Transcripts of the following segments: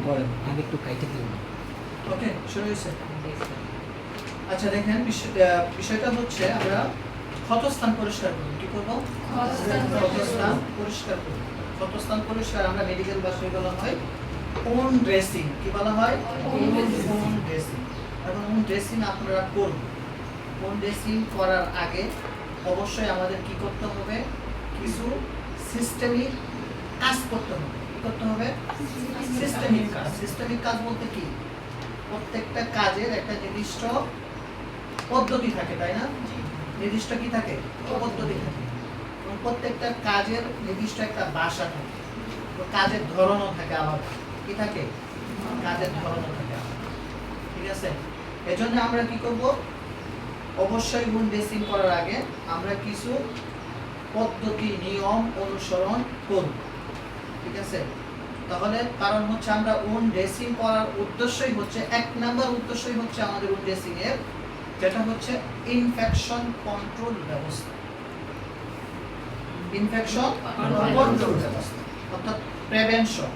পরে আমি একটু কাইটে দিব। ওকে, শুরু হয়েছে। আচ্ছা দেখেন, বিষয়টা হচ্ছে আমরা ক্ষতস্থান পরিষ্কার করব। কি করব? ক্ষতস্থান পরিষ্কার করব। ক্ষতস্থান পরিষ্কার আমরা মেডিকেল ভাষায় বলা হয় ওন ড্রেসিং। কি বলা হয়? Own dressing. এখন ওন ড্রেসিং আপনারা করবেন। ওন ড্রেসিং করার আগে অবশ্যই আমাদের কি করতে হবে? কিছু সিস্টেমিক কাজ করতে হবে। কি করতে হবে? সিস্টেমিক কাজ। সিস্টেমিক কাজ বলতে কি? প্রত্যেকটা কাজের একটা নির্দিষ্ট পদ্ধতি থাকে, তাই না? নির্দিষ্ট কি থাকে? পদ্ধতি থাকে। এবং প্রত্যেকটা কাজের নির্দিষ্ট একটা ভাষা থাকে। তো কাজের ধরনও থাকে আলাদা। কি থাকে? কাজের ধরনও থাকে আলাদা। ঠিক আছে? এজন্য আমরা কি করব? অবশ্যই গুণ ড্রেসিং করার আগে আমরা কিছু পদ্ধতি নিয়ম অনুসরণ করব। ঠিক আছে? তাহলে কারণ হচ্ছে আমরা ওন ড্রেসিং করার উদ্দেশ্যই হচ্ছে, এক নাম্বার উদ্দেশ্যই হচ্ছে আমাদের ওন ড্রেসিং এর, যেটা হচ্ছে ইনফেকশন কন্ট্রোল ব্যবস্থা। ইনফেকশন কন্ট্রোল ব্যবস্থা অর্থাৎ প্রিভেনশন,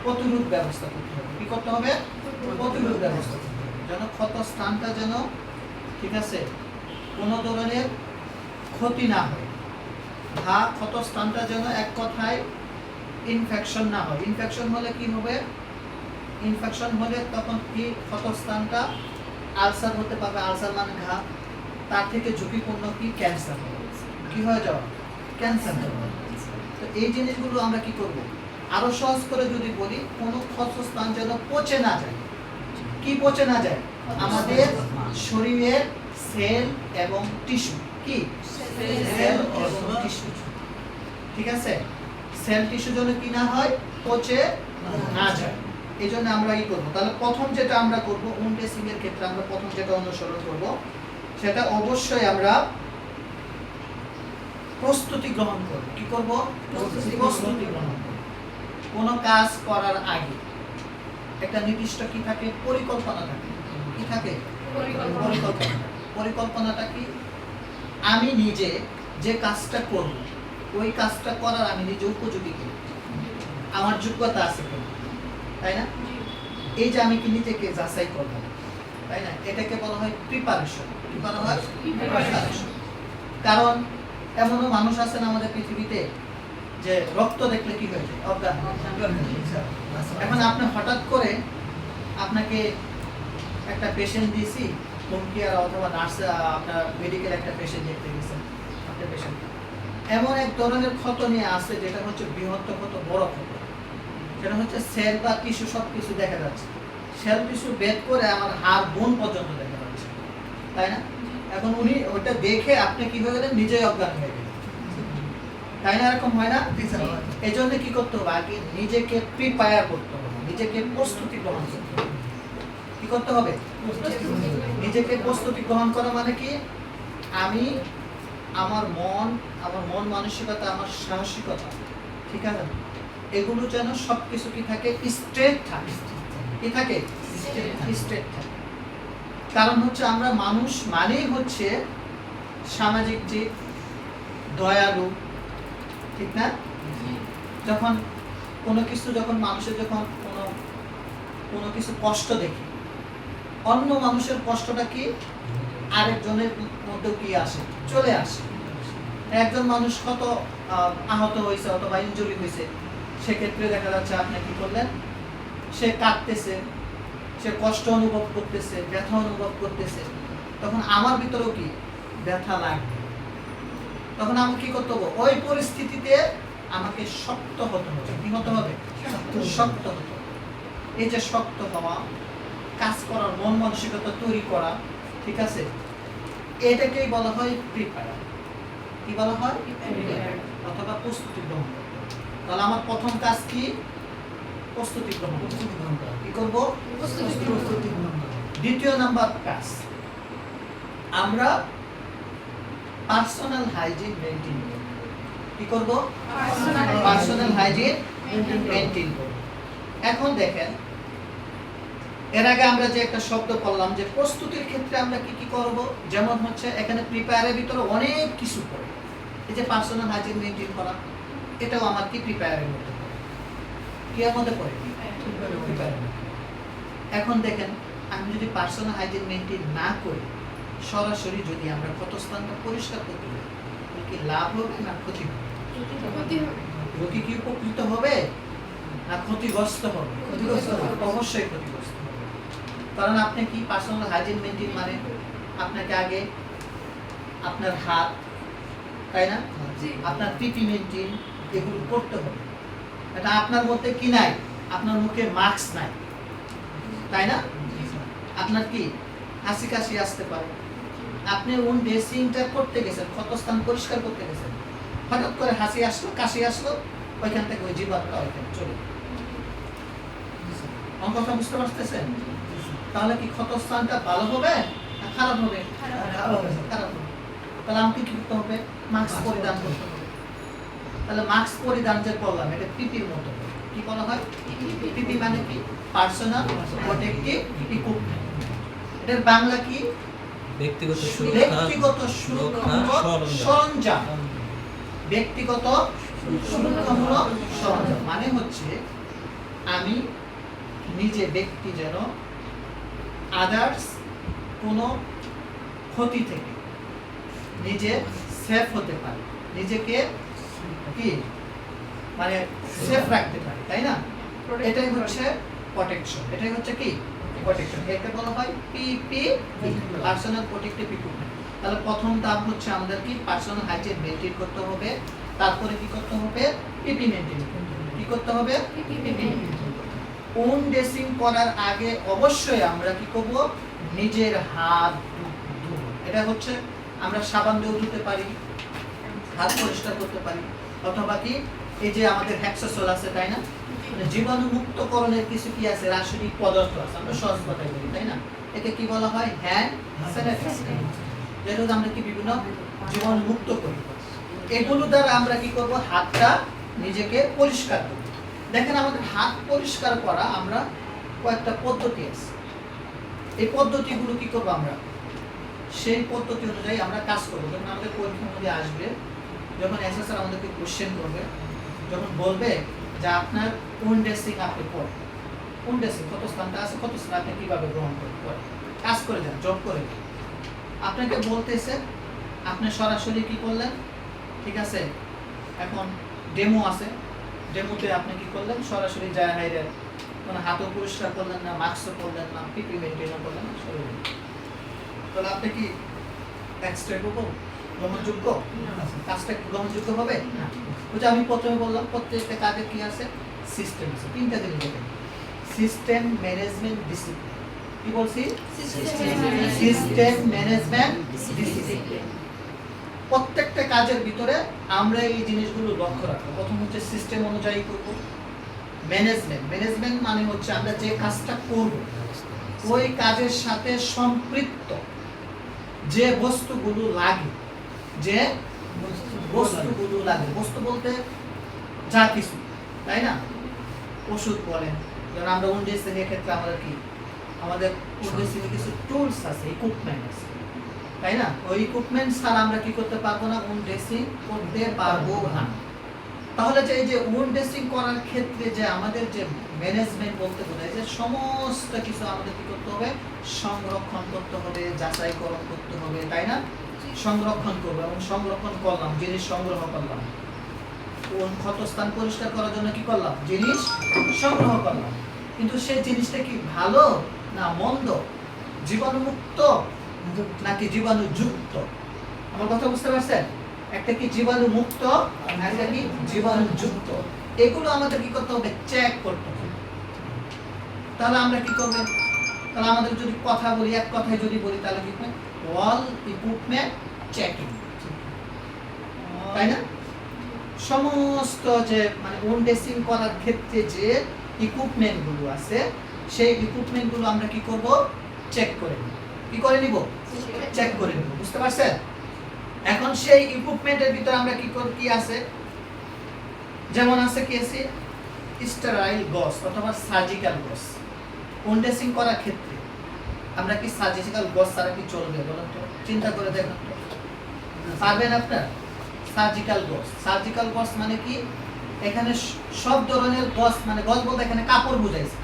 প্রতিরোধ ব্যবস্থা করতে হবে। কি করতে হবে? প্রতিরোধ ব্যবস্থা করতে হবে, যেন ক্ষত স্থানটা যেন, ঠিক আছে, কোনো ধরনের ক্ষতি না হয়। ক্ষত স্থানটা যেন এক কথায় ইনফেকশন না হয়। ইনফেকশন হলে কি হবে? ইনফেকশন হলে তখন কি ক্ষতস্থানটা আলসার হতে পারবে। আলসার মানে ঘা। তার থেকে ঝুঁকিপূর্ণ কি? ক্যান্সার। কি হয়ে যাওয়া? ক্যান্সার। তো এই জিনিসগুলো আমরা কি করব? আরো সহজ করে যদি বলি, কোনো ক্ষতস্থান যেন পচে না যায়। কি পচে না যায়? আমাদের শরীরের সেল এবং টিস্যু। কি? সেল এবং টিস্যু। ঠিক আছে? সেল টিস্যু যেন কি না হয়? পচে না যায়। এই জন্য আমরা কি করবো? তাহলে প্রথম যেটা আমরা করবো, ওন ড্রেসিং এর ক্ষেত্রে আমরা প্রথম যেটা অনুসরণ করব, সেটা অবশ্যই আমরা প্রস্তুতি গ্রহণ করব। কি করব? প্রস্তুতি গ্রহণ করব। কোনো কাজ করার আগে একটা নির্দিষ্ট কি থাকে? পরিকল্পনা থাকে। কি থাকে? পরিকল্পনা। পরিকল্পনাটা কি? আমি নিজে যে কাজটা করব, ওই কাজটা করার আমি নিজে উপযোগী কিনা, আমার যোগ্যতা আছে কিনা, তাই না? এই যে আমি কি নিজেকে যাচাই করব, তাই না? এটাকে বলা হয় প্রিপারেশন। কি বলা হয়? প্রিপারেশন। কারণ এমনও মানুষ আছেন আমাদের পৃথিবীতে যে রক্ত দেখলে কি হয়ে যায়? অজ্ঞান। এখন আপনি হঠাৎ করে আপনাকে একটা পেশেন্ট দিয়েছি, হোম কেয়ার অথবা নার্স, আপনার মেডিকেল একটা পেশেন্ট দেখতে গেছেন, একটা পেশেন্ট এমন এক ধরনের ক্ষত নিয়ে আসে যেটা হচ্ছে বৃহত্তর ক্ষত, বড় ক্ষত। সেটা হচ্ছে সেল বা টিস্যু সব কিছু দেখা যাচ্ছে। সেল টিস্যু বেদ করে আমার হাড় বোন পর্যন্ত দেখা যাচ্ছে, তাই না? এখন উনি ওটা দেখে আপনি কি হয়ে গেলেন? নিজেই অজ্ঞান হয়ে গেলেন, তাই না? এরকম হয় না? এই জন্য কি করতে হবে? আগে নিজেকে প্রিপেয়ার করতে হবে, নিজেকে প্রস্তুতি গ্রহণ করতে হবে। কি করতে হবে? নিজেকে প্রস্তুতি গ্রহণ করা মানে কি? আমি আমার মন মানসিকতা, আমার সাহসিকতা, ঠিক আছে, এগুলো যেন সবকিছু কি থাকে? স্ট্রেট থাকে। কি থাকে? স্ট্রেট থাকে। কারণ হচ্ছে আমরা মানুষ মানেই হচ্ছে সামাজিক জীব, দয়ালু, ঠিক না? যখন কোনো কিছু, যখন মানুষের যখন কোনো কিছু কষ্ট দেখি, অন্য মানুষের কষ্টটা কি আরেকজনের মধ্যে কি আসে? চলে আসে। একজন মানুষ কত আহত হয়েছে অথবা ইনজুরি হয়েছে, সেক্ষেত্রে দেখা যাচ্ছে আপনি কি করলেন? সে কাঁদতেছে, সে কষ্ট অনুভব করতেছে, ব্যথা অনুভব করতেছে, তখন আমার ভিতরেও কি ব্যথা লাগবে। তখন আমি কি করতে হবে? ওই পরিস্থিতিতে আমাকে শক্ত হতে হবে। কি হতে হবে? শক্ত হতে হবে। এই যে শক্ত হওয়া, কাজ করার মন মানসিকতা তৈরি করা, ঠিক আছে, এটাকেই বলা হয় প্রিপেয়ার। কি বলা হয়? অথবা প্রস্তুতি গ্রহণ করা। তাহলে আমার প্রথম কাজ কি? প্রস্তুতি গ্রহণ করা। কি করব? প্রস্তুতি গ্রহণ করা। দ্বিতীয় নাম্বার কাজ, আমরা পার্সোনাল হাইজিন মেইনটেইন করব। কি করব? পার্সোনাল হাইজিন মেইনটেইন করব। এখন দেখেন, এর আগে আমরা যে একটা শব্দ বললাম যে প্রস্তুতির ক্ষেত্রে আমরা কি কি করব, যেমন হচ্ছে এখানে প্রিপেয়ারের ভিতরে অনেক কিছু পড়ে। এই যে পার্সোনাল হাইজিন মেইনটেইন করা, এটাও আমার কি প্রিপেয়ারের মধ্যে পড়ে। কি এর মধ্যে পড়ে? এখন দেখেন, আমি যদি পার্সোনাল হাইজিন মেনটেন না করি, সরাসরি যদি আমরা ক্ষতস্থানটা পরিষ্কার করতে পারি, কি লাভ হবে না ক্ষতি হবে? রোগী কি উপকৃত হবে না ক্ষতিগ্রস্ত হবে? অবশ্যই ক্ষতিগ্রস্ত হবে। কারণ আপনি কি পার্সোনাল হাইজিন মেনটেন মানে আপনাকে আগে আপনার হাত, তাই না, আপনার পিপি মেনটেন এগুলো করতে হবে। এটা আপনার মধ্যে কি নাই? আপনার মুখে মাস্ক নাই, তাই না? আপনার কি হাসি কাশি আসতে পারে। আপনি ওন ড্রেসিংটা করতে গেছেন, ক্ষতস্থান পরিষ্কার করতে গেছেন, হঠাৎ করে হাসি আসলো, কাশি আসলো, ওইখান থেকে ওই জীবাণুটা ওইখানে চলে গেল। আমার কথা বুঝতে পারতেছেন? তাহলে কি ক্ষতস্থানটা ভালো হবে না খারাপ হবে? খারাপ হবে। তাহলে আমাকে কি করতে হবে? মাস্ক পরিধান করতে হবে। তাহলে মাস্ক পরিধান যে করলাম, এটা পিপির মতো। কি বলা হয়? পিপি মানে কি? Personal protective equipment. এটার বাংলা কি? ব্যক্তিগত সুরক্ষামূলক সরঞ্জাম। ব্যক্তিগত সুরক্ষামূলক সরঞ্জাম মানে হচ্ছে আমি নিজে ব্যক্তি যেন আদার্স কোনো ক্ষতি থেকে নিজে সেফ হতে পারে, নিজেকে কি মানে সেফ রাখতে পারে, তাই না? এটাই হচ্ছে প্রোটেকশন। এটাই হচ্ছে কি প্রোটেকশন। এটাকে বলা হয় পিপি, পার্সোনাল প্রোটেক্টিভ ইকুইপমেন্ট। তাহলে প্রথম ধাপ হচ্ছে আমাদের কি পার্সোনাল হাইজিন মেইনটেইন করতে হবে। তারপরে কি করতে হবে? পিপি মেইনটেইন করতে হবে। কি করতে হবে? পিপি মেইনটেইন করতে হবে। ওন ড্রেসিং করার আগে অবশ্যই আমরা কি করব? নিজের হাত ধুবো। এটা হচ্ছে আমরা সাবান দিয়েও ধুতে পারি, হাত পরিষ্কার করতে পারি, অথবা কি এই যে আমাদের হ্যাক্সোসল আছে, তাই না, মানে জীবাণু মুক্তকরণের কিছু কি আছে, রাসায়নিক পদার্থ আছে, আমরা সহজ কথায় বলি, তাই না? একে কি বলা হয়? Hand sanitizer. যেটা আমরা কি বিভিন্ন জীবাণু মুক্ত করি। এগুলো দ্বারা আমরা কি করব? হাতটা নিজেকে পরিষ্কার করব। দেখেন, আমাদের হাত পরিষ্কার করা আমরা কয়েকটা পদ্ধতি আছে। এই পদ্ধতিগুলো কি করব? আমরা সেই পদ্ধতি অনুযায়ী আমরা কাজ করব। যখন আমাদের পরীক্ষার মধ্যে আসবে, যখন এসএসআর আমাদেরকে কোশ্চেন করবে, যখন বলবে যে আপনার কোন ড্রেসিং আপনি করেন, কোন ড্রেসিং কত স্থানটা আছে, কত স্থান আপনি কিভাবে গ্রহণ করেন, কাজ করে যান, জব করে যান। আপনাকে বলতেছে, আপনি সরাসরি কি করলেন, ঠিক আছে, এখন ডেমো আছে, ডেমোতে আপনি কি করলেন? সরাসরি যায় হাইরে কোনো হাতও পরিষ্কার করলেন না, মাস্কও করলেন না, পিপি মেনটেনও করলেন না, সরাসরি। তাহলে আপনি কি গ্রহণযোগ্য? কাজটা কি গ্রহণযোগ্য হবে না? ওই যে আমি প্রথমে বললাম, প্রত্যেকটা কাজে কি আছে? সিস্টেম আছে। তিনটা জিনিস দেখেন: সিস্টেম, ম্যানেজমেন্ট, ডিসিপ্লিন। কি বলছি? System, management, discipline. প্রত্যেকটা কাজের ভিতরে আমরা এই জিনিসগুলো লক্ষ্য রাখবো। প্রথম হচ্ছে সিস্টেম অনুযায়ী করব। ম্যানেজমেন্ট মানে হচ্ছে আমরা যে কাজটা করব ওই কাজের সাথে সম্পৃক্ত যে বস্তুগুলো লাগে, বস্তু বলতে যা কিছু, তাই না? ওষুধ বলেন, যেমন আমরা উনডেসিং এর ক্ষেত্রে আমাদের উনডেসিং এর কিছু টুলস আছে, ইকুইপমেন্ট আছে, তাই না? ওই ইকুইপমেন্ট ছাড়া আমরা কি করতে পারবো না? উনডেসিং করতে পারবো না। তাহলে যে এই যে উনডেসিং করার ক্ষেত্রে যে আমাদের যে ম্যানেজমেন্ট বলতে বোঝায় যে সমস্ত কিছু আমাদের কি করতে হবে? সংরক্ষণ করতে হবে, যাচাইকরণ করতে হবে, তাই না? সংরক্ষণ করবো এবং সংরক্ষণ করলাম, জিনিস সংগ্রহ করলাম। কোন ক্ষতস্থান পরিষ্কার করার জন্য কি করলাম? জিনিস সংগ্রহ করলাম। কিন্তু সেই জিনিসটা কি ভালো না মন্দ, জীবাণুমুক্ত নাকি জীবাণুযুক্ত? আমার কথা বুঝতে পারছেন? একটা কি জীবাণুমুক্ত, একটা কি জীবাণুযুক্ত। এগুলো আমাদের কি করতে হবে? চেক করতে হবে। তাহলে আমরা কি করব? তাহলে আমাদের যদি কথা বলি, এক কথায় যদি বলি, তাহলে কি হবে? অল ইকুইপমেন্ট চেকিং, তাই না? সমস্ত যে মানে উনডেসিং করার ক্ষেত্রে যে ইকুইপমেন্ট গুলো আছে, সেই ইকুইপমেন্ট গুলো আমরা কি করব? চেক করে নিব। কি করে নিব? চেক করে নিব। বুঝতে পারছেন? এখন সেই ইকুইপমেন্টের ভিতরে আমরা কি আছে? যেমন আছে কি আছে? স্টেরাইল গজ অথবা সার্জিক্যাল গজ। উনডেসিং করার ক্ষেত্রে আমরা কি সার্জিক্যাল গজ ছাড়া কি চলবে বলেন তো? চিন্তা করে দেখুন তো, পারবেন আপনার? সার্জিক্যাল গজ মানে কি? এখানে সব ধরনের গজ, মানে গজ বলতে এখানে কাপড় বুঝাইছে,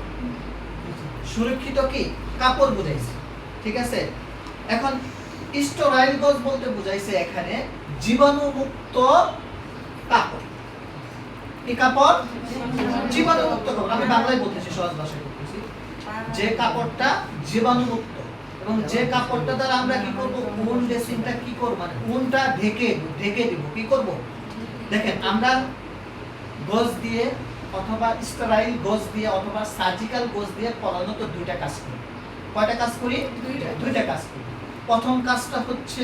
সুরক্ষিত কি কাপড় বুঝাইছে, ঠিক আছে। এখন স্টেরাইল গজ বলতে বুঝাইছে এখানে জীবাণুমুক্ত কাপড়। কি কাপড়? জীবাণুমুক্ত কাপড়। আমি বাংলায় বলতেছি, সহজ ভাষায় বলতেছি, যে কাপড়টা জীবাণুমুক্ত এবং যে কাপড়টা দ্বারা আমরা কি করব, উন ড্রেসিংটা কি করব, মানে উনটা ঢেকে দিব। কি করব? দেখেন, আমরা গজ দিয়ে অথবা স্টেরাইল গজ দিয়ে অথবা সার্জিক্যাল গজ দিয়ে প্রধানত দুইটা কাজ করি। কয়টা কাজ করি? দুইটা কাজ করি। প্রথম কাজটা হচ্ছে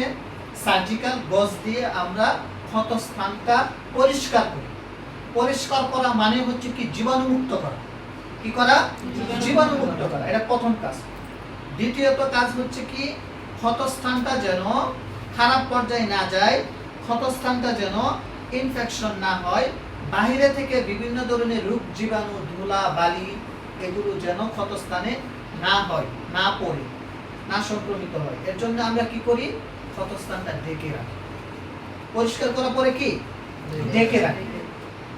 সার্জিক্যাল গজ দিয়ে আমরা ক্ষতস্থানটা পরিষ্কার করি। পরিষ্কার করা মানে হচ্ছে কি জীবাণুমুক্ত করা। কি করা? জীবাণুমুক্ত করা, এটা প্রথম কাজ। দ্বিতীয়ত কাজ হচ্ছে কি ক্ষতস্থানটা যেন খারাপ পর্যায়ে না যায়, ক্ষতস্থানটা যেন ইনফেকশন না হয়, বাহিরে থেকে বিভিন্ন ধরনের রোগ জীবাণু, ধুলা বালি এগুলো যেন ক্ষতস্থানে না হয়, না পড়ে, না সংক্রমিত হয়। এর জন্য আমরা কি করি? ক্ষতস্থানটা ঢেকে রাখি। পরিষ্কার করার পরে কি ঢেকে রাখি।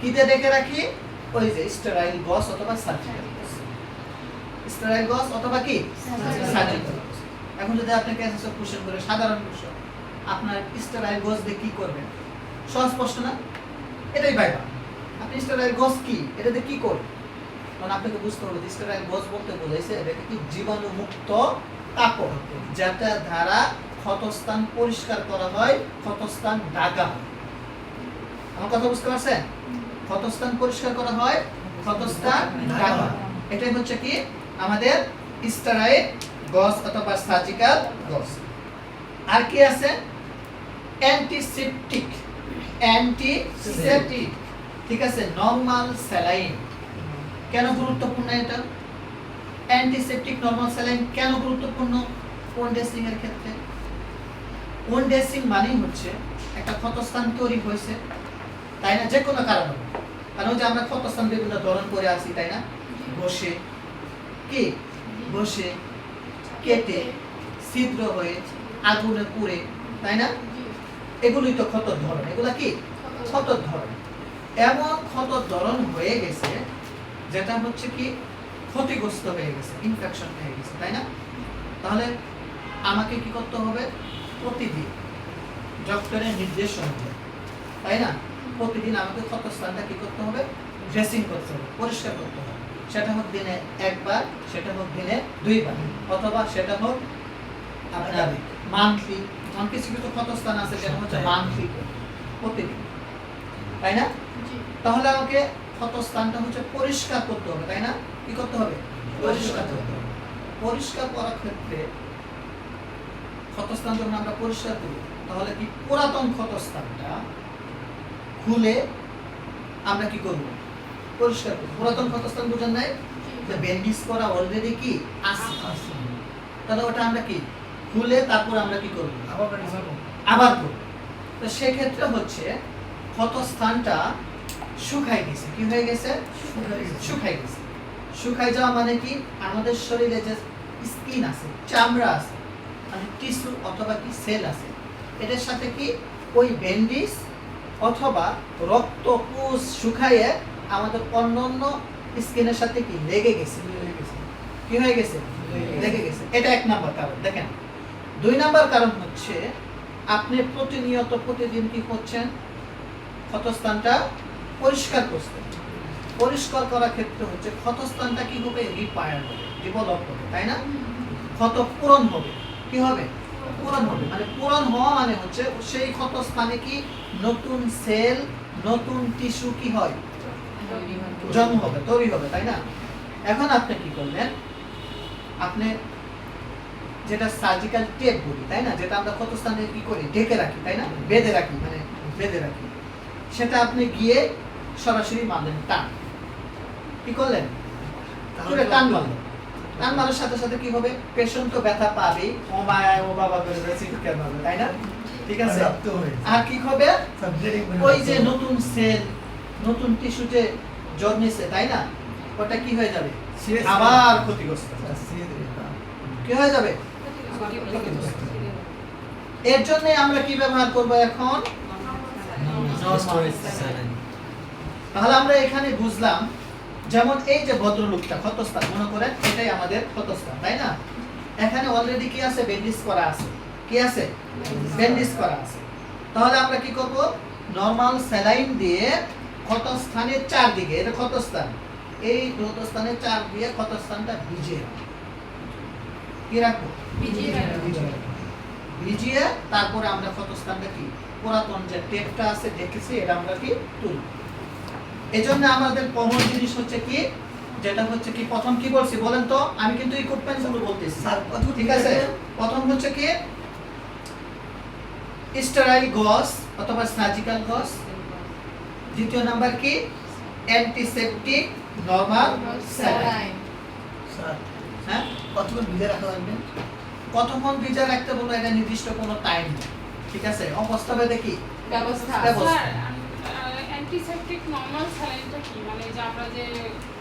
কিতে ঢেকে রাখি? ওই যে স্টেরাইল গজ অথবা সার্জিক্যাল গজ। স্টেরাইল গজ অথবা কি সার্জিক্যাল গজ। এখন যদি আপনাকে এসএসসি কোশ্চেন করে, সাধারণ কোশ্চেন, আপনার স্টেরাইল গজ দিয়ে কি করবেন? সহজ প্রশ্ন না? এটাই ভাইবা। আপনি স্টেরাইল গজ কি, এটাতে কি করবেন? কারণ আপনাকে বুঝতে হবে যে স্টেরাইল গজ বলতে বোঝাইছে এটা কি জীবাণুমুক্ত কাপড়, যেটা দ্বারা ক্ষতস্থান পরিষ্কার করা হয়, ক্ষতস্থান ঢাকা হয়। আমার কথা বুঝতে পারছেন? ক্ষতস্থান পরিষ্কার করা হয়, ক্ষতস্থান ঢাকা। এটাই হচ্ছে কি আমাদের স্টেরাইল গজ অথবা সার্জিক্যাল গজ। আর কি আছে? অ্যান্টিসেপটিক। অ্যান্টিসেপটিক, ঠিক আছে। Normal saline. কেন গুরুত্বপূর্ণ এটা? অ্যান্টিসেপটিক নরমাল স্যালাইন কেন গুরুত্বপূর্ণ ওন ড্রেসিং এর ক্ষেত্রে? ওন ড্রেসিং মানেই হচ্ছে একটা ক্ষতস্থান তৈরি হয়েছে, তাই না, যে কোনো কারণে। কারণ যে আমরা ক্ষতস্থান বিভিন্ন ধরন করে আছি, তাই না, বসে কি বসে, কেটে, ছিদ্র হয়ে, আগুনে পুড়ে, তাই না, এগুলোই তো ক্ষতর ধরন। এগুলা কি ক্ষতর ধরন। এমন ক্ষতর ধরন হয়ে গেছে যেটা হচ্ছে কি ক্ষতিগ্রস্ত হয়ে গেছে, ইনফেকশন হয়ে গেছে, তাই না। তাহলে আমাকে কি করতে হবে? প্রতিদিন ডক্টরের নির্দেশ অনুযায়ী, তাই না, প্রতিদিন আমাকে ক্ষতস্থানটা কি করতে হবে? ড্রেসিং করতে হবে, পরিষ্কার করতে হবে। সেটা হোক দিনে একবার, সেটা হোক দিনে দুইবার, অথবা সেটা হোক আপনার মান্থলি। কিছু কিছু ক্ষতস্থান আছে যেটা হচ্ছে মান্থলি, প্রতিদিন, তাই না। তাহলে আমাকে ক্ষতস্থানটা হচ্ছে পরিষ্কার করতে হবে, তাই না। কি করতে হবে? পরিষ্কার করতে হবে। পরিষ্কার করার ক্ষেত্রে ক্ষতস্থান যখন আমরা পরিষ্কার করি, তাহলে কি পুরাতন ক্ষতস্থানটা খুলে আমরা কি করব? পরিষ্কার করব। পুরাতন ক্ষতস্থান বুঝেন নাই? যে ব্যান্ডেজ করা অলরেডি কি আছে, তাহলে ওটা আমরা কি খুলে তারপর আমরা কি করব? আবার করব। তো সেক্ষেত্রে হচ্ছে ক্ষতস্থানটা শুকাই গেছে। কি হয়ে গেছে? শুকাই গেছে। শুকাই যাওয়া মানে কি আমাদের শরীরে যে স্কিন আছে, চামড়া আছে, মানে টিস্যু অথবা কি সেল আছে, এটার সাথে কি ওই ব্যান্ডেজ অথবা রক্ত কোষ শুকাইয়ে আমাদের অন্যান্য স্কিনের সাথে কি লেগে গেছে। কি হয়ে গেছে? লেগে গেছে। এটা এক নাম্বার কারণ। দেখেন, দুই নাম্বার কারণ হচ্ছে আপনি প্রতিনিয়ত প্রতিদিন কি করছেন? ক্ষতস্থানটা পরিষ্কার করছেন। পরিষ্কার করার ক্ষেত্রে হচ্ছে ক্ষতস্থানটা কি হবে? রিপায়ার হবে, ডেভেলপ হবে, তাই না। ক্ষত পূরণ হবে। কি হবে? পূরণ হবে। মানে পূরণ হওয়া মানে হচ্ছে সেই ক্ষতস্থানে কি নতুন সেল, নতুন টিস্যু কি হয়? জন্ম হবে, তৈরি হবে, তাই না। এখন আপনি কি করলেন? আপনি যেটা সার্জিক্যাল টেপ বলি, তাই না, যেটা আমরা ক্ষতস্থানে কি করি? ঢেকে রাখি, তাই না, বেঁধে রাখি, মানে বেঁধে রাখি। সেটা আপনি গিয়ে সরাসরি মারলেন, টান। কি করলেন? টান মারলেন। টান মারার সাথে সাথে কি হবে? পেশেন্ট তো ব্যথা পাবেই, ও মায়া ও বাবা করে চিৎকার করবে, তাই না, ঠিক আছে। আর কি হবে? ওই যে নতুন সেল, নতুন টিস্যু যে জন্মেছে, তাই না, ওটা কি হয়ে যাবে? আবার ক্ষতিগ্রস্ত। কি হয়ে যাবে? এর জন্য আমরা কি ব্যবহার করব এখন? তাহলে আমরা এখানে বুঝলাম, যেমন এই যে ভদ্রলোকটা ক্ষতস্থান, মনে করেন এটাই আমাদের ক্ষতস্থান, তাই না? এখানে অলরেডি কি আছে, ব্যান্ডেজ করা আছে। কি আছে? ব্যান্ডেজ করা আছে। তাহলে আমরা কি করব, নরমাল স্যালাইন দিয়ে ক্ষতস্থানের চারদিকে, এটা ক্ষতস্থান, এই ক্ষতস্থানের চার দিয়ে ক্ষতস্থানটা ভিজিয়ে রাখবো। কি রাখবো? ভিজিয়ে তারপরে আমরা ক্ষতস্থানটা কি পুরাতন যে টেপটা আছে দেখেছি, এটা আমরা কি তুলব। এজন্য আমাদের কমন জিনিস হচ্ছে কি, যেটা হচ্ছে কি, প্রথম কি বলছি বলেন তো, আমি কিন্তু ইকুইপমেন্টস গুলো বলতেছি, ঠিক আছে? প্রথম হচ্ছে কি স্টেরাইল গজ অথবা সার্জিক্যাল গজ, দ্বিতীয় নাম্বার কি অ্যান্টিসেপটিক নরমাল স্যালাইন। স্যার হ্যাঁ, কতক্ষণ ভিজে রাখা লাগবে? কতক্ষণ ভিজা রাখতে বলবো, এটা নির্দিষ্ট কোনো টাইম নেই, ঠিক আছে? অবস্থা ভেদে কি ব্যবস্থা। ব্যবস্থা। স্যার, অ্যান্টিসেপটিক নরমাল স্যালাইনটা কি, মানে যে আমরা যে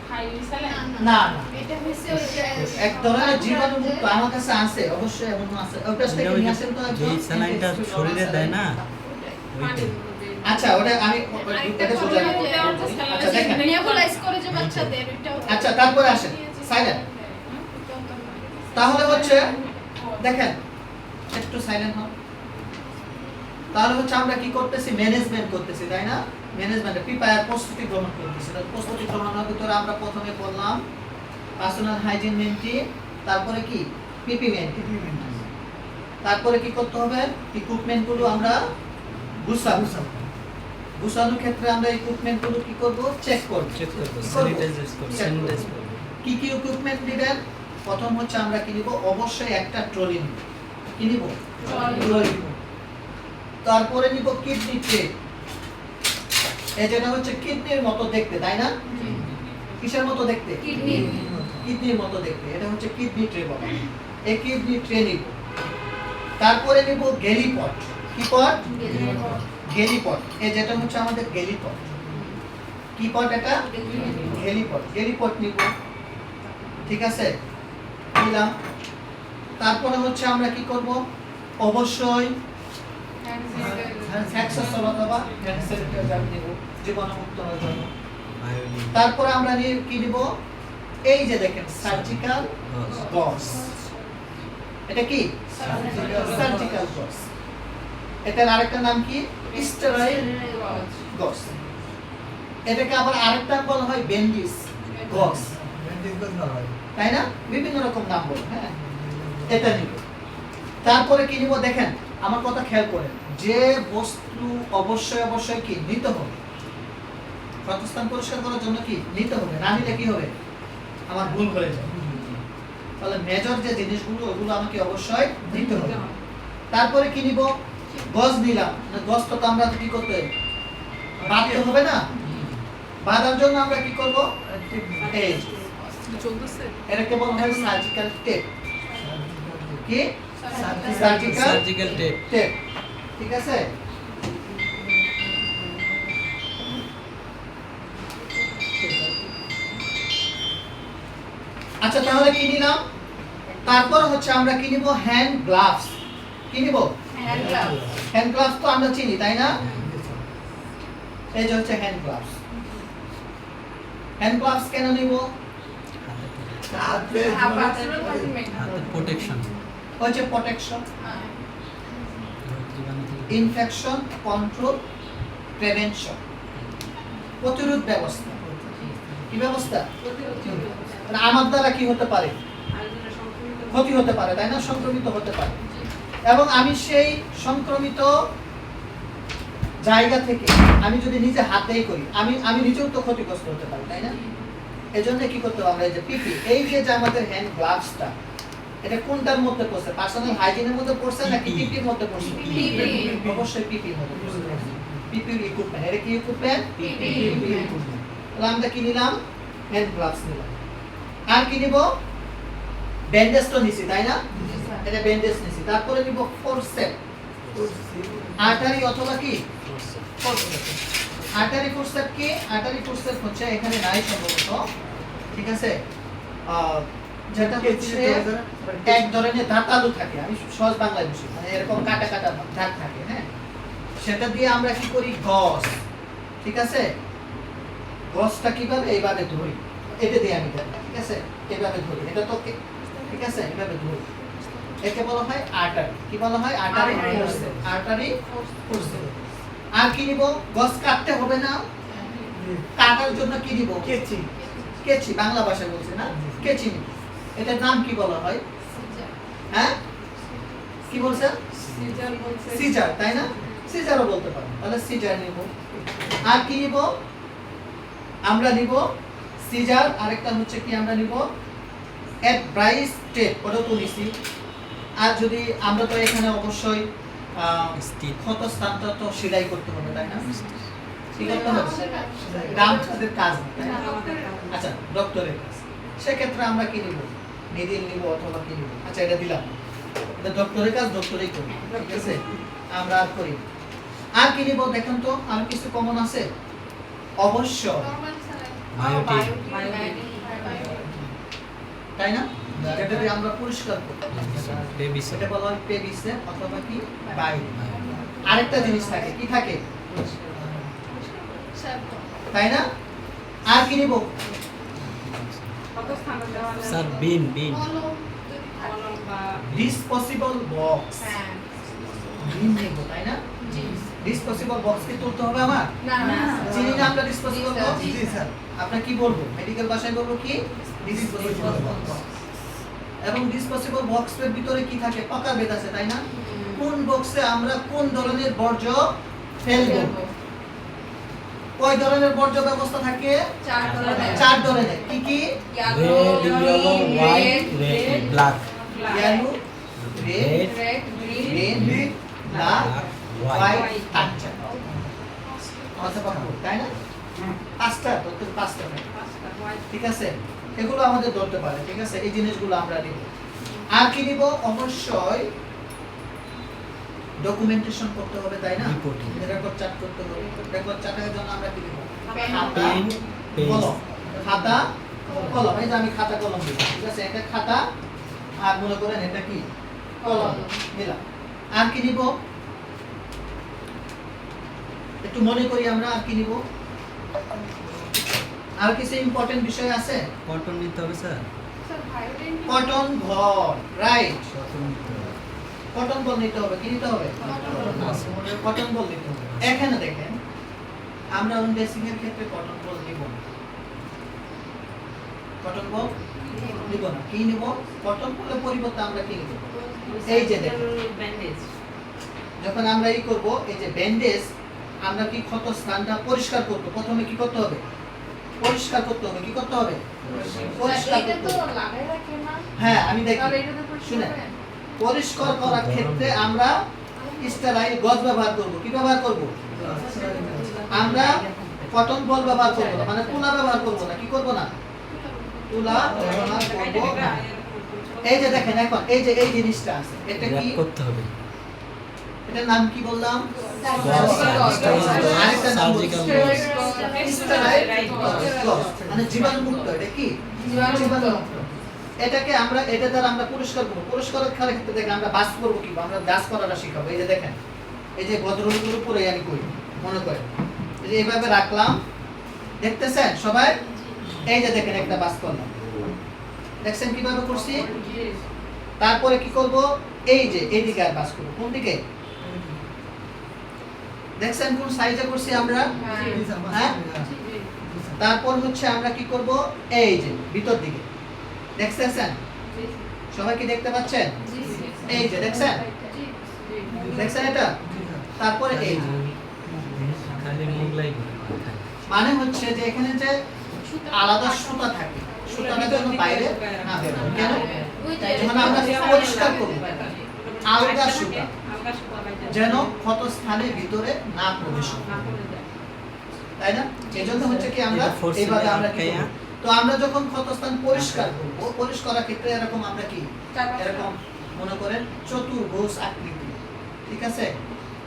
খাই ওই স্যালাইন? না না, এটা হচ্ছে ওই যে এক ধরনের জীবাণুমুক্ত আমার কাছে আছে, অবশ্যই এমন আছে, ওটা থেকে নিয়ে আসেন তো একজন। যে স্যালাইনটা শরীরে দেয় না, পানির ওইটাই। মধ্যে। আচ্ছা, ওটা আমি এটা সোজা আচ্ছা দেখেন, নেবুলাইজ করে যে বাচ্চাদের ওইটাও আচ্ছা তারপরে আসেন সাইলেন্ট। তাহলে হচ্ছে দেখেন, একটু সাইলেন্ট হন। তাহলে হচ্ছে আমরা কি করতেছি, ম্যানেজমেন্ট করতেছি, তাই না? ম্যানেজমেন্ট প্রিপেয়ার, প্রস্তুতি গ্রহণ করতেছি। তাহলে প্রস্তুতি গ্রহণের ভিতরে আমরা প্রথমে বললাম পার্সোনাল হাইজিন মেইনটেইন, তারপরে কি পিপি মেইনটেইন, তারপরে কি করতে হবে, ইকুইপমেন্ট গুলো আমরা গুছাবো। গুছানোর ক্ষেত্রে আমরা ইকুইপমেন্ট গুলো কি করব, চেক করব। চেক করব, কি করব? স্যানিটাইজ করব, Check স্যানিটাইজ করব। করব। কি কি ইকুইপমেন্ট নেবেন? প্রথম হচ্ছে আমরা কি নিব, অবশ্যই একটা ট্রলি নিব। কি নিব? ট্রলি নিব। তারপরে নিব কিডনি ট্রে, এই যেটা হচ্ছে কিডনির মতো দেখতে, তাই না? কিসের মতো দেখতে? কিডনি কিডনির মতো দেখতে, এটা হচ্ছে কিডনি ট্রে বলা হয়। এই কিডনি ট্রে নিব। তারপরে নিব গেলি পট। কি পট? গেলি পট, এই যেটা হচ্ছে আমাদের গেলি পট। কি পট এটা? গেলি পট। গেলি পট নিব, ঠিক আছে, নিলাম। তারপরে হচ্ছে আমরা কি করব, অবশ্যই হ্যাক্সাসল অথবা হ্যান্ড স্যানিটাইজার নিব জীবাণুমুক্ত হওয়ার জন্য। ভায়োলিন, তারপরে আমরা কি নিব, এই যে দেখেন সার্জিক্যাল গজ। এটা কি সার্জিক্যাল গজ, এটার আরেকটা নাম কি স্টেরাইল গজ। এটাকে আবার আরেকটা নাম বলা হয় ব্যান্ডেজ গজ, তাই না? বিভিন্ন রকম নাম বলে। হ্যাঁ, এটা নিব। তারপরে কি নিব, দেখেন আমার কথা খেয়াল করেন, যে বস্তু অবশ্যই অবশ্যই কি নিতে হবে, ক্ষতস্থান পরিষ্কার করার জন্য কি নিতে হবে, না নিলে কি হবে, আমার ভুল হয়ে যাবে। তাহলে মেজর যে জিনিসগুলো ওগুলো আমাকে অবশ্যই নিতে হবে। তারপরে কি নিব, গজ নিলাম, গজ তো আমরা কি করতে হবে, বাঁধতে হবে না? বাঁধার জন্য আমরা কি করব, এই চলতেছে। এটাকে বলা হয় সার্জিক্যাল টেপ। কি সার্জিক্যাল টেপ। টেপ, ঠিক আছে? আচ্ছা, তাহলে কি নিলাম? তারপর হচ্ছে আমরা কি নিব, হ্যান্ড গ্লাভস। কি নিব? হ্যান্ড গ্লাভস তো আমরা চিনি, তাই না? এই যে হচ্ছে হ্যান্ড গ্লাভস। হ্যান্ড গ্লাভস কেন নিব? হাতে প্রোটেকশন, হচ্ছে প্রোটেকশন, ইনফেকশন কন্ট্রোল, প্রিভেনশন, প্রতিরোধ ব্যবস্থা। কি ব্যবস্থা? মানে আমার দ্বারা কি হতে পারে, ক্ষতি হতে পারে, তাই না? সংক্রমিত হতে পারে, এবং আমি সেই সংক্রমিত জায়গা থেকে আমি যদি নিজে হাতেই করি, আমি নিজেও তো ক্ষতিগ্রস্ত হতে পারি, তাই না? এজন্য কি করতে হবে, আমরা এই যে পিপি, এই যে আমাদের হ্যান্ড গ্লাভসটা, এটা কোনটার মধ্যে পড়ছে, পার্সোনাল হাইজিনের মধ্যে পড়ছে নাকি পিপির মধ্যে পড়ছে? অবশ্যই পিপির মধ্যে পড়ছে। পিপির ইকুইপমেন্ট, এটা কি ইকুইপমেন্ট? পিপি ইকুইপমেন্ট। তাহলে আমরা কি নিলাম, হ্যান্ড গ্লাভস নিলাম। আর কি নিব, ব্যান্ডেজ তো নিছি, তাই না? এটা ব্যান্ডেজ নিছি। তারপরে নিব ফোরসেপ, আর্টারি অথবা কি ফোরসেপ। আর্টারি ফোরসেপ কি? আর্টারি ফোরসেপ হচ্ছে এখানে নাই সম্ভবত, ঠিক আছে? যেটা হচ্ছে এক ধরনের ধাতালু থাকে, আমি সহজ বাংলায় বলছি, মানে এরকম কাটা কাটা দাগ থাকে। হ্যাঁ, সেটা দিয়ে আমরা কি করি, গজ, ঠিক আছে, গজটা কিভাবে এইভাবে ধরি, এটা দিয়ে আমি দেখ, ঠিক আছে, এইভাবে ধরি, এটা তো ঠিক আছে, এইভাবে ধরি, একে বলা হয় আর্টারি। কি বলা হয়? Artery forceps. Artery forceps. আর কি নিব? গজ কাটতে হবে না, কাটার জন্য কি নিব? কেচি। কেচি, বাংলা ভাষায় বলছে না, কেচি নিব। এটার নাম কি বলা হয়? হ্যাঁ, কি বলছেন? সিজার, তাই না? সিজারও বলতে পারেন, তাহলে সিজার নিব। আর কি নিব? আমরা নিব সিজার, আরেকটা হচ্ছে কি আমরা নিব অ্যাডভাইস টেপ, ওটা তো নিছি। আর যদি আমরা তো এখানে অবশ্যই স্টিচ। ক্ষত স্থানটা তো সেলাই করতে হবে, তাই না? ঠিক আছে, ডাক্তারের কাজ না, তাই না? আচ্ছা, ডক্টরের কাজ। সেক্ষেত্রে আমরা কি নিব? নিডিল নিব অথবা কি নিব? আচ্ছা, এটা দিলাম, এটা ডক্টরের কাজ, ডক্টরেই করবে, ঠিক আছে, আমরা আর করি। আর কি নিব দেখেন তো, আর কিছু কমন আছে? অবশ্য, তাই না? যেটা দিয়ে আমরা পরিষ্কার করি, বেবি সেটা বলা হয় পেবিসেপ অথবা কি বাইরে। আরেকটা জিনিস থাকে, কি থাকে? তাই না? আর কি নিব? স্যার বিন বিন ডিসপোজেবল বক্স। বিন নিব, তাই না? ডিসপোজেবল বক্স কি তুলতে হবে আমার? চিনি না আমরা ডিসপোজেবল বক্স? জি স্যার। আপনারা কি বলবো? মেডিকেল ভাষায় বলবো কি? Disposable box. এবং ডিসপোজেবল বক্সের ভিতরে কি থাকে? প্রকার ভেদ আছে, তাই না? কোন বক্সে আমরা কোন ধরনের বর্জ্য ফেলবো? কয় ধরনের বর্জ্য ব্যবস্থা থাকে? 4 ধরনের। কি কি? Red yellow white red black yellow, red, green, black, white, আচ্ছা। আচ্ছা বাবু, তাই না? পাঁচটা, তোর পাঁচটা থাকে। ঠিক আছে, এগুলো আমাদের ধরতে পারে, ঠিক আছে, এই জিনিসগুলো আমরা নিব। আর কি নিব? অবশ্যই ডকুমেন্টেশন করতে হবে, তাই না? Reporting. রেকর্ড চার্ট করতে হবে। রেকর্ড চার্টের জন্য আমরা কি নিব? খাতা, পেন পেজ কলম। খাতা, কলম। এই যে আমি খাতা কলম দিব, ঠিক আছে, এটা খাতা, আর মনে করেন এটা কি? কলম নিলাম। আর কি নিব? একটু মনে করি আমরা, আর কি নিব? আর কিছু ইম্পর্টেন্ট বিষয় আছে? কটন নিতে হবে স্যার কটন বল, রাইট, কটন নিতে হবে কটন বল নিতে হবে। কি নিতে হবে? কটন বল নিতে হবে। এখানে দেখেন, আমরা ড্রেসিং এর ক্ষেত্রে কটন বল নিব না। কটন বল নিব না। কি নিব? কটন বলের পরিবর্তে আমরা কি নিব? এই যে দেখেন, যখন আমরা এই করব, এই যে ব্যান্ডেজ, আমরা কি ক্ষত স্থানটা পরিষ্কার করব। প্রথমে কি করতে হবে? পরিষ্কার করতে হবে। কি করতে হবে? পরিষ্কার করতে হবে। হ্যাঁ, আমি দেখি, শুনে, পরিষ্কার করার ক্ষেত্রে আমরা স্টেরাইল গজ ব্যবহার করব। কি ব্যবহার করব? আমরা কটন বল ব্যবহার করব না, মানে তুলা ব্যবহার করব না। কি করব না? তুলা ব্যবহার করব না। এই যে দেখেন, এখন এই যে এই জিনিসটা আছে, এটা কি? র‍্যাপ করতে হবে এটার নাম কি বললাম? আরেকটা নাম সার্জিক্যাল স্টেরাইল গজ, মানে জীবাণুমুক্ত। এটা কি? জীবাণুমুক্ত। এটাকে আমরা, এটা দ্বারা আমরা পরিষ্কার করব। পরিষ্কারের ক্ষেত্রে দেখে আমরা বাস করব কি? আমরা দাস করাটা শিখাবো। এই যে দেখেন, এই যে গদরগুলোর উপরে আমি করি, মনে করেন, এই যে এইভাবে রাখলাম, দেখতেছেন সবাই? এই যে দেখেন, একটা বাস করলাম, দেখছেন কিভাবে করছি? তারপরে কি করব? এই যে এইদিকে আর বাস করব। কোন দিকে? দেখছেন কোন সাইজে করছি আমরা? হ্যাঁ, তারপর হচ্ছে আমরা কি করব? এই যে ভিতর দিকে, দেখছেন? সবাই কি দেখতে পাচ্ছেন? এই যে দেখছেন, দেখছেন এটা? তারপরে এই যে, খালি মোগলাই মানে হচ্ছে যে এখানে যে আলাদা সুতা থাকে, সুতাটা যেন বাইরে না বের হয়। কেন? যখন আমরা পরিষ্কার করব, আলগা সুতা যেন ক্ষত স্থানের ভিতরে না প্রবেশ করে, তাই না? এজন্য হচ্ছে কি আমরা এটা force এইভাবে দিয়ে আমরা কি আটকাইয়া? করব? তো আমরা যখন ক্ষতস্থান পরিষ্কার করব, পরিষ্কারের ক্ষেত্রে এরকম আমরা কি? এরকম মনে করেন চতুর্ভুজ আকৃতি, ঠিক আছে,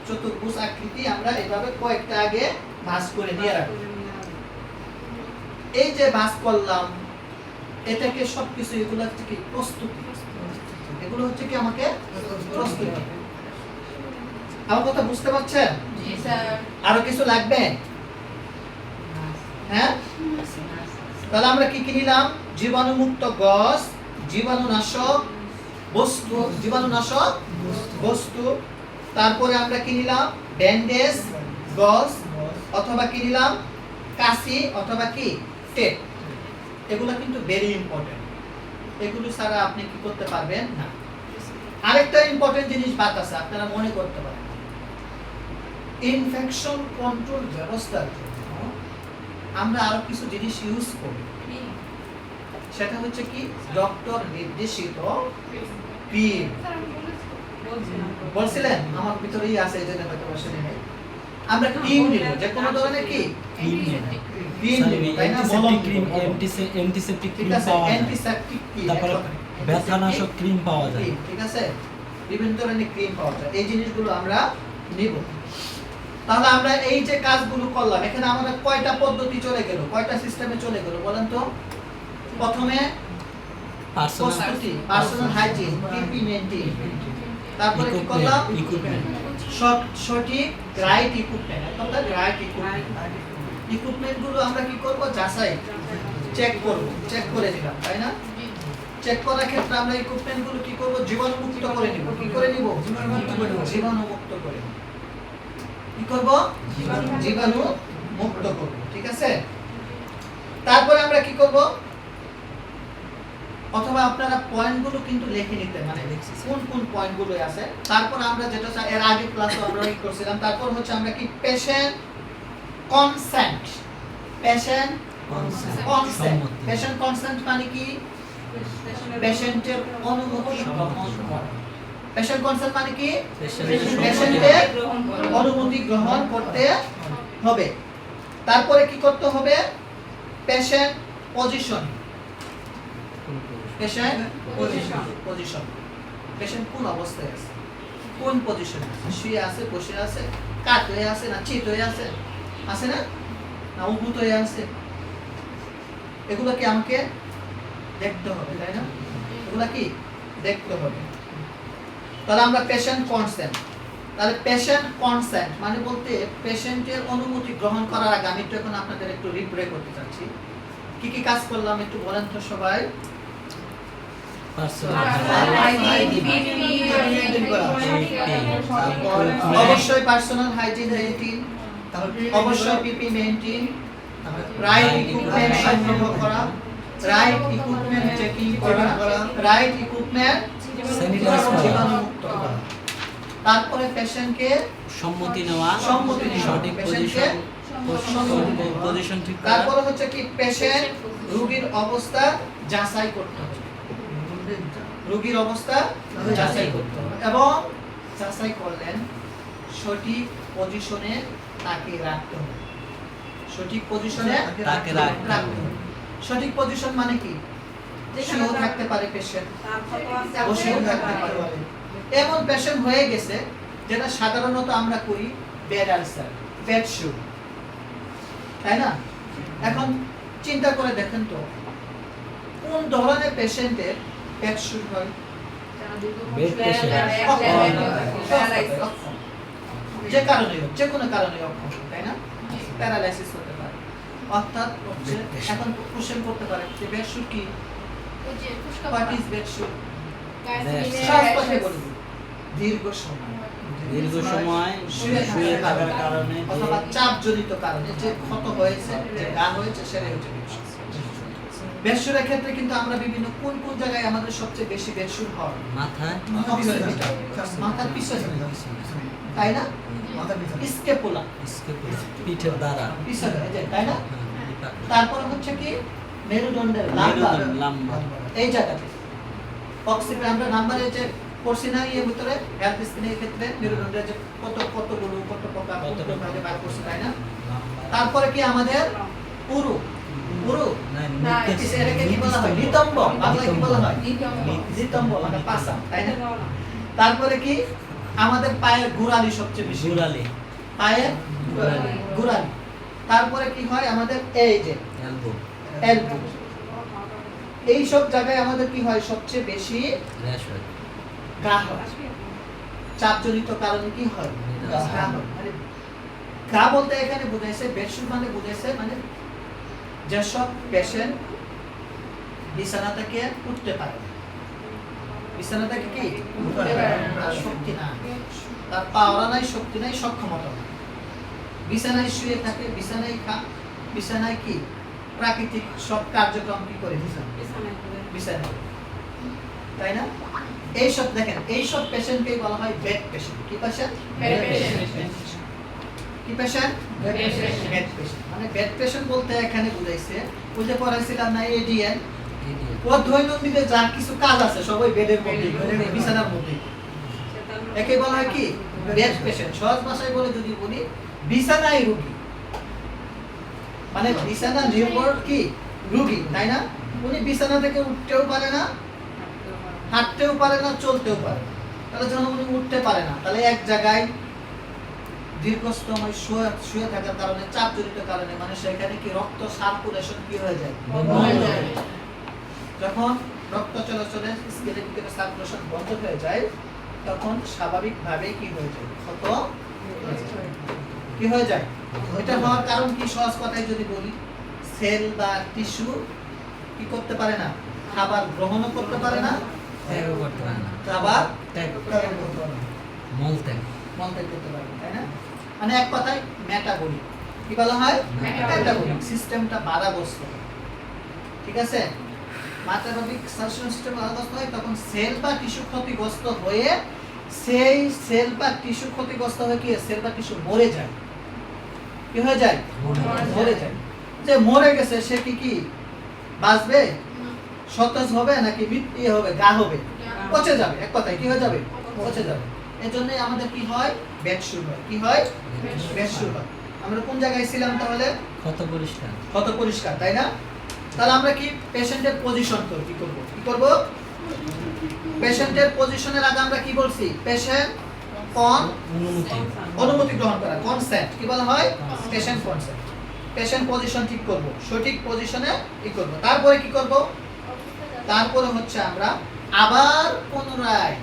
চতুর্ভুজ আকৃতি আমরা এইভাবে কয়েকটা আগে ভাঁজ করে নিয়ে রাখব। এই যে ভাঁজ করলাম, এটাকে সবকিছু, এগুলো হচ্ছে কি? প্রস্তুতি। এগুলো হচ্ছে কি আমাকে প্রস্তুতি। আমার কথা বুঝতে পারছেন? আরো কিছু লাগবে? হ্যাঁ, তাহলে আমরা কি কি নিলাম? জীবাণুমুক্ত গজ, জীবাণুনাশক বস্তু, জীবাণুনাশক বস্তু। তারপরে আমরা কি নিলাম? ব্যান্ডেজ, গজ, অথবা কি নিলাম? কাশি অথবা কি টেপ। এগুলো কিন্তু ভেরি ইম্পর্টেন্ট, এগুলো ছাড়া আপনি কি করতে পারবেন না। আরেকটা ইম্পর্টেন্ট জিনিস বাদ আছে, আপনারা মনে করতে পারেন। ইনফেকশন কন্ট্রোল ব্যবস্থার জন্য আমরা আরো কিছু জিনিস ইউজ করি, সেটা হচ্ছে কি ডক্টর নির্দেশিত ক্রিম। বলছিলেন আমার ভিতরেই আছে, এই জন্য হয়তো বসে নেই। আমরা ক্রিম নিব, যে কোনো ধরনের কি ক্রিম ক্রিম নিব, তাই না? মলম ক্রিম, নিব। অ্যান্টিসেপ্টিক ঠিক ক্রিম আছে, পাওয়া যায়, অ্যান্টিসেপটিক ক্রিম, তারপরে ব্যথানাশক ক্রিম পাওয়া যায়। ক্রিম, ঠিক আছে, বিভিন্ন ধরনের ক্রিম পাওয়া যায়। এই জিনিসগুলো আমরা নিব। তাহলে আমরা এই যে কাজগুলো করলাম, এখানে আমাদের কয়টা পদ্ধতি চলে গেল, কয়টা সিস্টেমে চলে গেল বলেন তো? প্রথমে প্রস্তুতি, পার্সোনাল হাইজিন, পিপি মেইনটেইন। তারপরে কি করলাম? ইকুইপমেন্ট, সঠিক রাইট ইকুইপমেন্ট, অর্থাৎ রাইট ইকুইপমেন্ট। ইকুইপমেন্টগুলো আমরা কি করব? যাচাই, চেক করব, চেক করে নিলাম, তাই না? চেক করার ক্ষেত্রে আমরা ইকুইপমেন্টগুলো কি করব? জীবাণুমুক্ত করে নিব। কি করে নিব? জীবাণুমুক্ত করে নিব। কি করব? জীবাণু মুক্ত করব, ঠিক আছে? তারপরে আমরা কি করব? অথবা আপনারা পয়েন্টগুলো কিন্তু লিখে নিতে, মানে কোন কোন পয়েন্টগুলো আছে। তারপর আমরা যেটা এর আগে ক্লাসে আমরা কি করছিলাম, তারপর হচ্ছে আমরা কি patient consent. Patient consent, patient consent মানে কি? পেশেন্টের অনুমতি গ্রহণ করা। পেশেন্ট কনসেন্ট মানে কি? পেশেন্টের অনুমতি গ্রহণ করতে হবে। তারপরে কি করতে হবে? Patient position. Patient position, patient কোন অবস্থায় আছে, কোন পজিশনে আছে, শুয়ে আছে, বসে আছে, কাত হয়ে আছে, না চিত হয়ে আছে, আছে না, না উদ্ভূত হয়ে আছে, এগুলো কি আমাকে দেখতে হবে, তাই না? এগুলো কি দেখতে হবে। তাহলে আমরা পেশেন্ট কনসেন্ট, তাহলে পেশেন্ট কনসেন্ট মানে বলতে পেশেন্টের অনুমতি গ্রহণ করার আগে আমি একটু এখন আপনাদের একটু রিপ্লে করতে চাচ্ছি। কি কি কাজ করলাম একটু বলেন তো সবাই? অবশ্যই পার্সোনাল হাইজিন মেইনটেইন, অবশ্যই পিপি মেইনটেইন, রাইট ইকুইপমেন্ট সংগ্রহ করা, রাইট ইকুইপমেন্ট চেকিং করা, রাইট ইকুইপমেন্ট স্যানিটাইজ করা, জীবাণুমুক্ত করা। তারপরে পেশেন্টকে সম্মতি নেওয়া, সম্মতি নেওয়া, সঠিক পেশেন্টকে পজিশন ঠিক করা। তারপরে হচ্ছে কি পেশেন্ট রোগীর অবস্থা যাচাই করতে হবে, রোগীর অবস্থা যাচাই করতে হবে, এবং যাচাই করলেন সঠিক পজিশনে তাকে রাখতে হবে, সঠিক পজিশনে তাকে রাখতে হবে। সঠিক পজিশন মানে কি? শুয়েও থাকতে পারে পেশেন্ট, বসেও থাকতে পারে। এমন পেশেন্ট হয়ে গেছে যেটা সাধারণত আমরা করি বেড আলসার, বেড শু, তাই না? এখন চিন্তা করে দেখেন তো কোন ধরনের পেশেন্টের বেড শু হয়? বেড পেশেন্ট, যে কারণে হোক, যে কোনো কারণে অক্ষম, তাই না? প্যারালাইসিস হতে পারে। অর্থাৎ হচ্ছে এখন কোশ্চেন করতে পারে যে বেড শু কি? হোয়াট ইজ বেড শু? সহজ কথায় বলি, দীর্ঘ সময় শুয়ে থাকার কারণে অথবা চাপজনিত কারণে যে ক্ষত হয়েছে, যে গা হয়েছে, সেটাই হচ্ছে বেডশুর। বেডশুরের ক্ষেত্রে কিন্তু আমরা বিভিন্ন কোন কোন জায়গায় আমাদের সবচেয়ে বেশি বেডশুর হয়? মাথায়, মাথার পিছনে, তাই না? স্কেপুলা, পিঠের দ্বারা, পিছনে, এই যে, তাই না? তারপর হচ্ছে কি মেরুদণ্ডের লাম্বার, এই জায়গাতে অক্সিজেন আমরা নাম্বারে যে পড়ছি না এর ভিতরে হেলথ স্ক্রিনের ক্ষেত্রে মেরুদণ্ডের যে কতগুলো কত প্রকার ভাগে ভাগ করছে, তাই না? তারপরে কি আমাদের পুরু, পুরু এটাকে কি বলা হয়? নিতম্ব, বাংলায় কি বলা হয়? নিতম্ব মানে পাছা, তাই না? তারপরে কি আমাদের পায়ের গোড়ালি সবচেয়ে বেশি, গোড়ালি, পায়ের গোড়ালি। তারপরে কি হয় আমাদের এই যে এলবো, এলবো, এই সব জায়গায় আমাদের কি হয়? সবচেয়ে বেশি র্যাশ হয়, ঘা হয়। চাপজনিত কারণে কি হয়? ঘা হয়। মানে ঘা বলতে এখানে বুঝাইছে বেডশুর মানে বুঝাইছে মানে যেসব পেশেন্ট বিছানা থেকে উঠতে পারে না, বিছানা থেকে কি উঠতে পারে না। তার শক্তি না, তার পাওয়ার নাই, শক্তি নাই, সক্ষমতা নাই, বিছানায় শুয়ে থাকে, বিছানায় বিছানায় কি প্রাকৃতিক সব কার্যক্রম কি করে বিছানায়, তাই না? এইসব দেখেন, এইসব পেশেন্টকেই বলা হয় বেড পেশেন্ট। কি পেশেন্ট? Bed patient. কি patient? Bed patient. Bed patient. মানে বেড পেশেন্ট বলতে এখানে বুঝাইছে ওই যে পড়াইছিলাম না এডিএন, ওর দৈনন্দিনে যা কিছু কাজ আছে সব ওই বেডের মধ্যেই, বিছানার মধ্যেই। একে বলা হয় কি বেড পেশেন্ট। সহজ ভাষায় বলে যদি বলি বিছানায় রোগী, মানে বিছানা নির্ভর কি রোগী, তাই না? উনি বিছানা থেকে উঠতেও পারে না, হাঁটতেও পারে না, চলতেও পারে না। তাহলে যখন উনি উঠতে পারে না, তাহলে এক জায়গায় দীর্ঘসময় শুয়ে থাকার কারণে, চাপজনিত কারণে, মানে সেখানে কি রক্ত সার্কুলেশন কি হয়ে যায়, বন্ধ হয়ে যায়। যখন রক্ত চলাচলে স্কিনের ভিতরে সার্কুলেশন বন্ধ হয়ে যায়, তখন স্বাভাবিকভাবে কি হয়ে যায়, ক্ষত কি হয়ে যায়। এটা হওয়ার কারণ কি সহজ কথায় যদি বলি, সেল বা টিস্যু কি করতে পারে না, খাবার গ্রহণও করতে পারে না, ত্যাগও করতে পারে না, আবার ত্যাগ তার করতে পারে না। মল ত্যাগ। মলত্যাগ করতে পারে না, তাই না? মানে এক কথায় মেটাবলিক, কি বলা হয়, Metabolic. মেটাবলিক সিস্টেমটা বাধাগ্রস্ত হয়। ঠিক আছে? মেটাবলিক সিস্টেম বাধাগ্রস্ত হয়, তখন সেল বা টিস্যু ক্ষতিগ্রস্ত হয়ে, সেই সেল বা টিস্যু ক্ষতিগ্রস্ত হয়ে কি সেল বা টিস্যু মরে যায়। কি হয়ে যায়? মরে যায়। যে মরে গেছে সে কি বাঁচবে, সতেজ হবে নাকি মৃত্যু হবে, গা হবে, পচে যাবে। এক কথায় কি হয়ে যাবে, পচে যাবে। এই জন্য আমাদের কি হয়, বেড শুরু হয়। কি হয়, বেড শুরু হয়। আমরা কোন জায়গায় ছিলাম তাহলে? ক্ষত পরিষ্কার। কত পরিষ্কার, তাই না? তাহলে আমরা কি পেশেন্টের পজিশন করব, কি করব, কি করব? পেশেন্টের পজিশনের আগে আমরা কি বলছি, পেশেন্ট অনুমতি। অনুমতি গ্রহণ করা, কনসেন্ট কি বলা হয়, পেশেন্ট কনসেন্ট। পেশেন্ট পজিশন ঠিক করব, সঠিক পজিশনে কি করব, তারপরে কি করব, তারপরে হচ্ছে আমরা আবার পুনরায়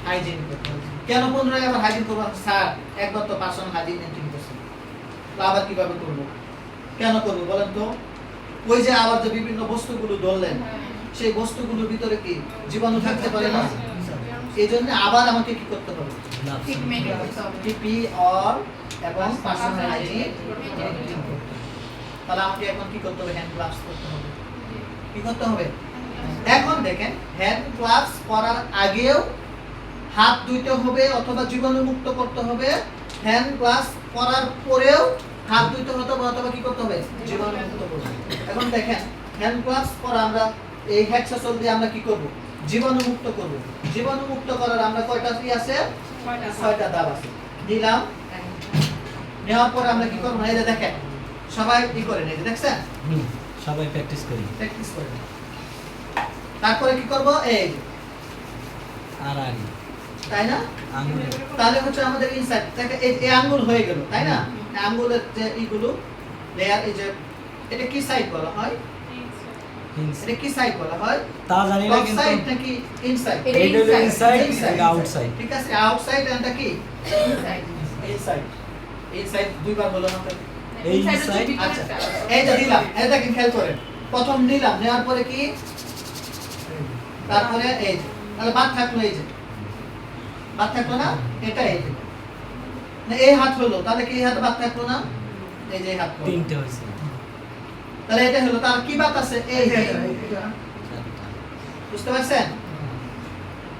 হাইজিন করব। কেন পুনরায় আবার হাইজিন করব? স্যার একবার তো পার্সোনাল হাইজিন মেনটেন করছি, তো আবার কিভাবে করব, কেন করব বলেন তো? ওই যে আবার যে বিভিন্ন বস্তুগুলো ধরলেন, সেই বস্তুগুলোর ভিতরে কি জীবাণু থাকতে পারে না? এই জন্য আবার আমাকে কি করতে হবে, Gloves. Treatment করতে হবে। পিপি অর এবং পার্সোনাল হাইজিন মেনটেন করতে হবে। তাহলে আমাকে এখন কি করতে হবে, হ্যান্ড গ্লাভস করতে হবে। কি করতে হবে? এখন দেখেন, হ্যান্ড গ্লাভস পরার আগেও হাত ধুইতে হবে অথবা জীবাণুমুক্ত করতে হবে, হ্যান্ড গ্লাভস পরার পরেও হাত ধুইতে হবে অথবা কি করতে হবে, জীবাণুমুক্ত করতে হবে। এখন দেখেন, হ্যান্ড গ্লাভস পরা আমরা এই হেক্সাসোল দিয়ে আমরা কি করব, জীবাণুমুক্ত করব। জীবাণুমুক্ত করার আমরা কয়টা কি আছে, 6টা ধাপ আছে। দিলাম, নেওয়ার পরে আমরা কি করব, এই যে দেখেন সবাই কি করে নেই, দেখছেন, সবাই প্র্যাকটিস করি। প্র্যাকটিস করে। তারপরে কি করব, এই যে, আর আগে তাই না? আঙুলে তাহলে হচ্ছে আমাদের ইনসাইড থেকে এই আঙ্গুল হয়ে গেল, তাই না? এই আঙ্গুলের যে এইগুলো লেয়ার, এই যে এটা কি সাইড বলা হয়, এটা কি সাইড বলা হয়, তা জানি না টপ কিন্তু সাইড নাকি ইনসাইড? এটা এইটা হলো ইনসাইড, Inside. এটা আউটসাইড। ঠিক আছে, আউটসাইড এটা কি Inside. ইনসাইড। ইনসাইড দুইবার বলো না তো। এই Inside হচ্ছে ইনসাইড ভিতরেরটা। আচ্ছা, এই যে দিলাম, এই দেখেন খেয়াল করেন, প্রথম নিলাম, নেওয়ার পরে কি, তারপরে এই যে, তাহলে বাদ থাকলো, এই যে বাদ থাকলো না, এটা এই যে, না এই হাত হলো, তাহলে কি এই হাত বাদ থাকলো না, এই যে এই হাত হলো। তিনটে হয়েছে, তাহলে এটা হলো, তার কি বাদ আছে, এই যে, চারটা। বুঝতে পারছেন?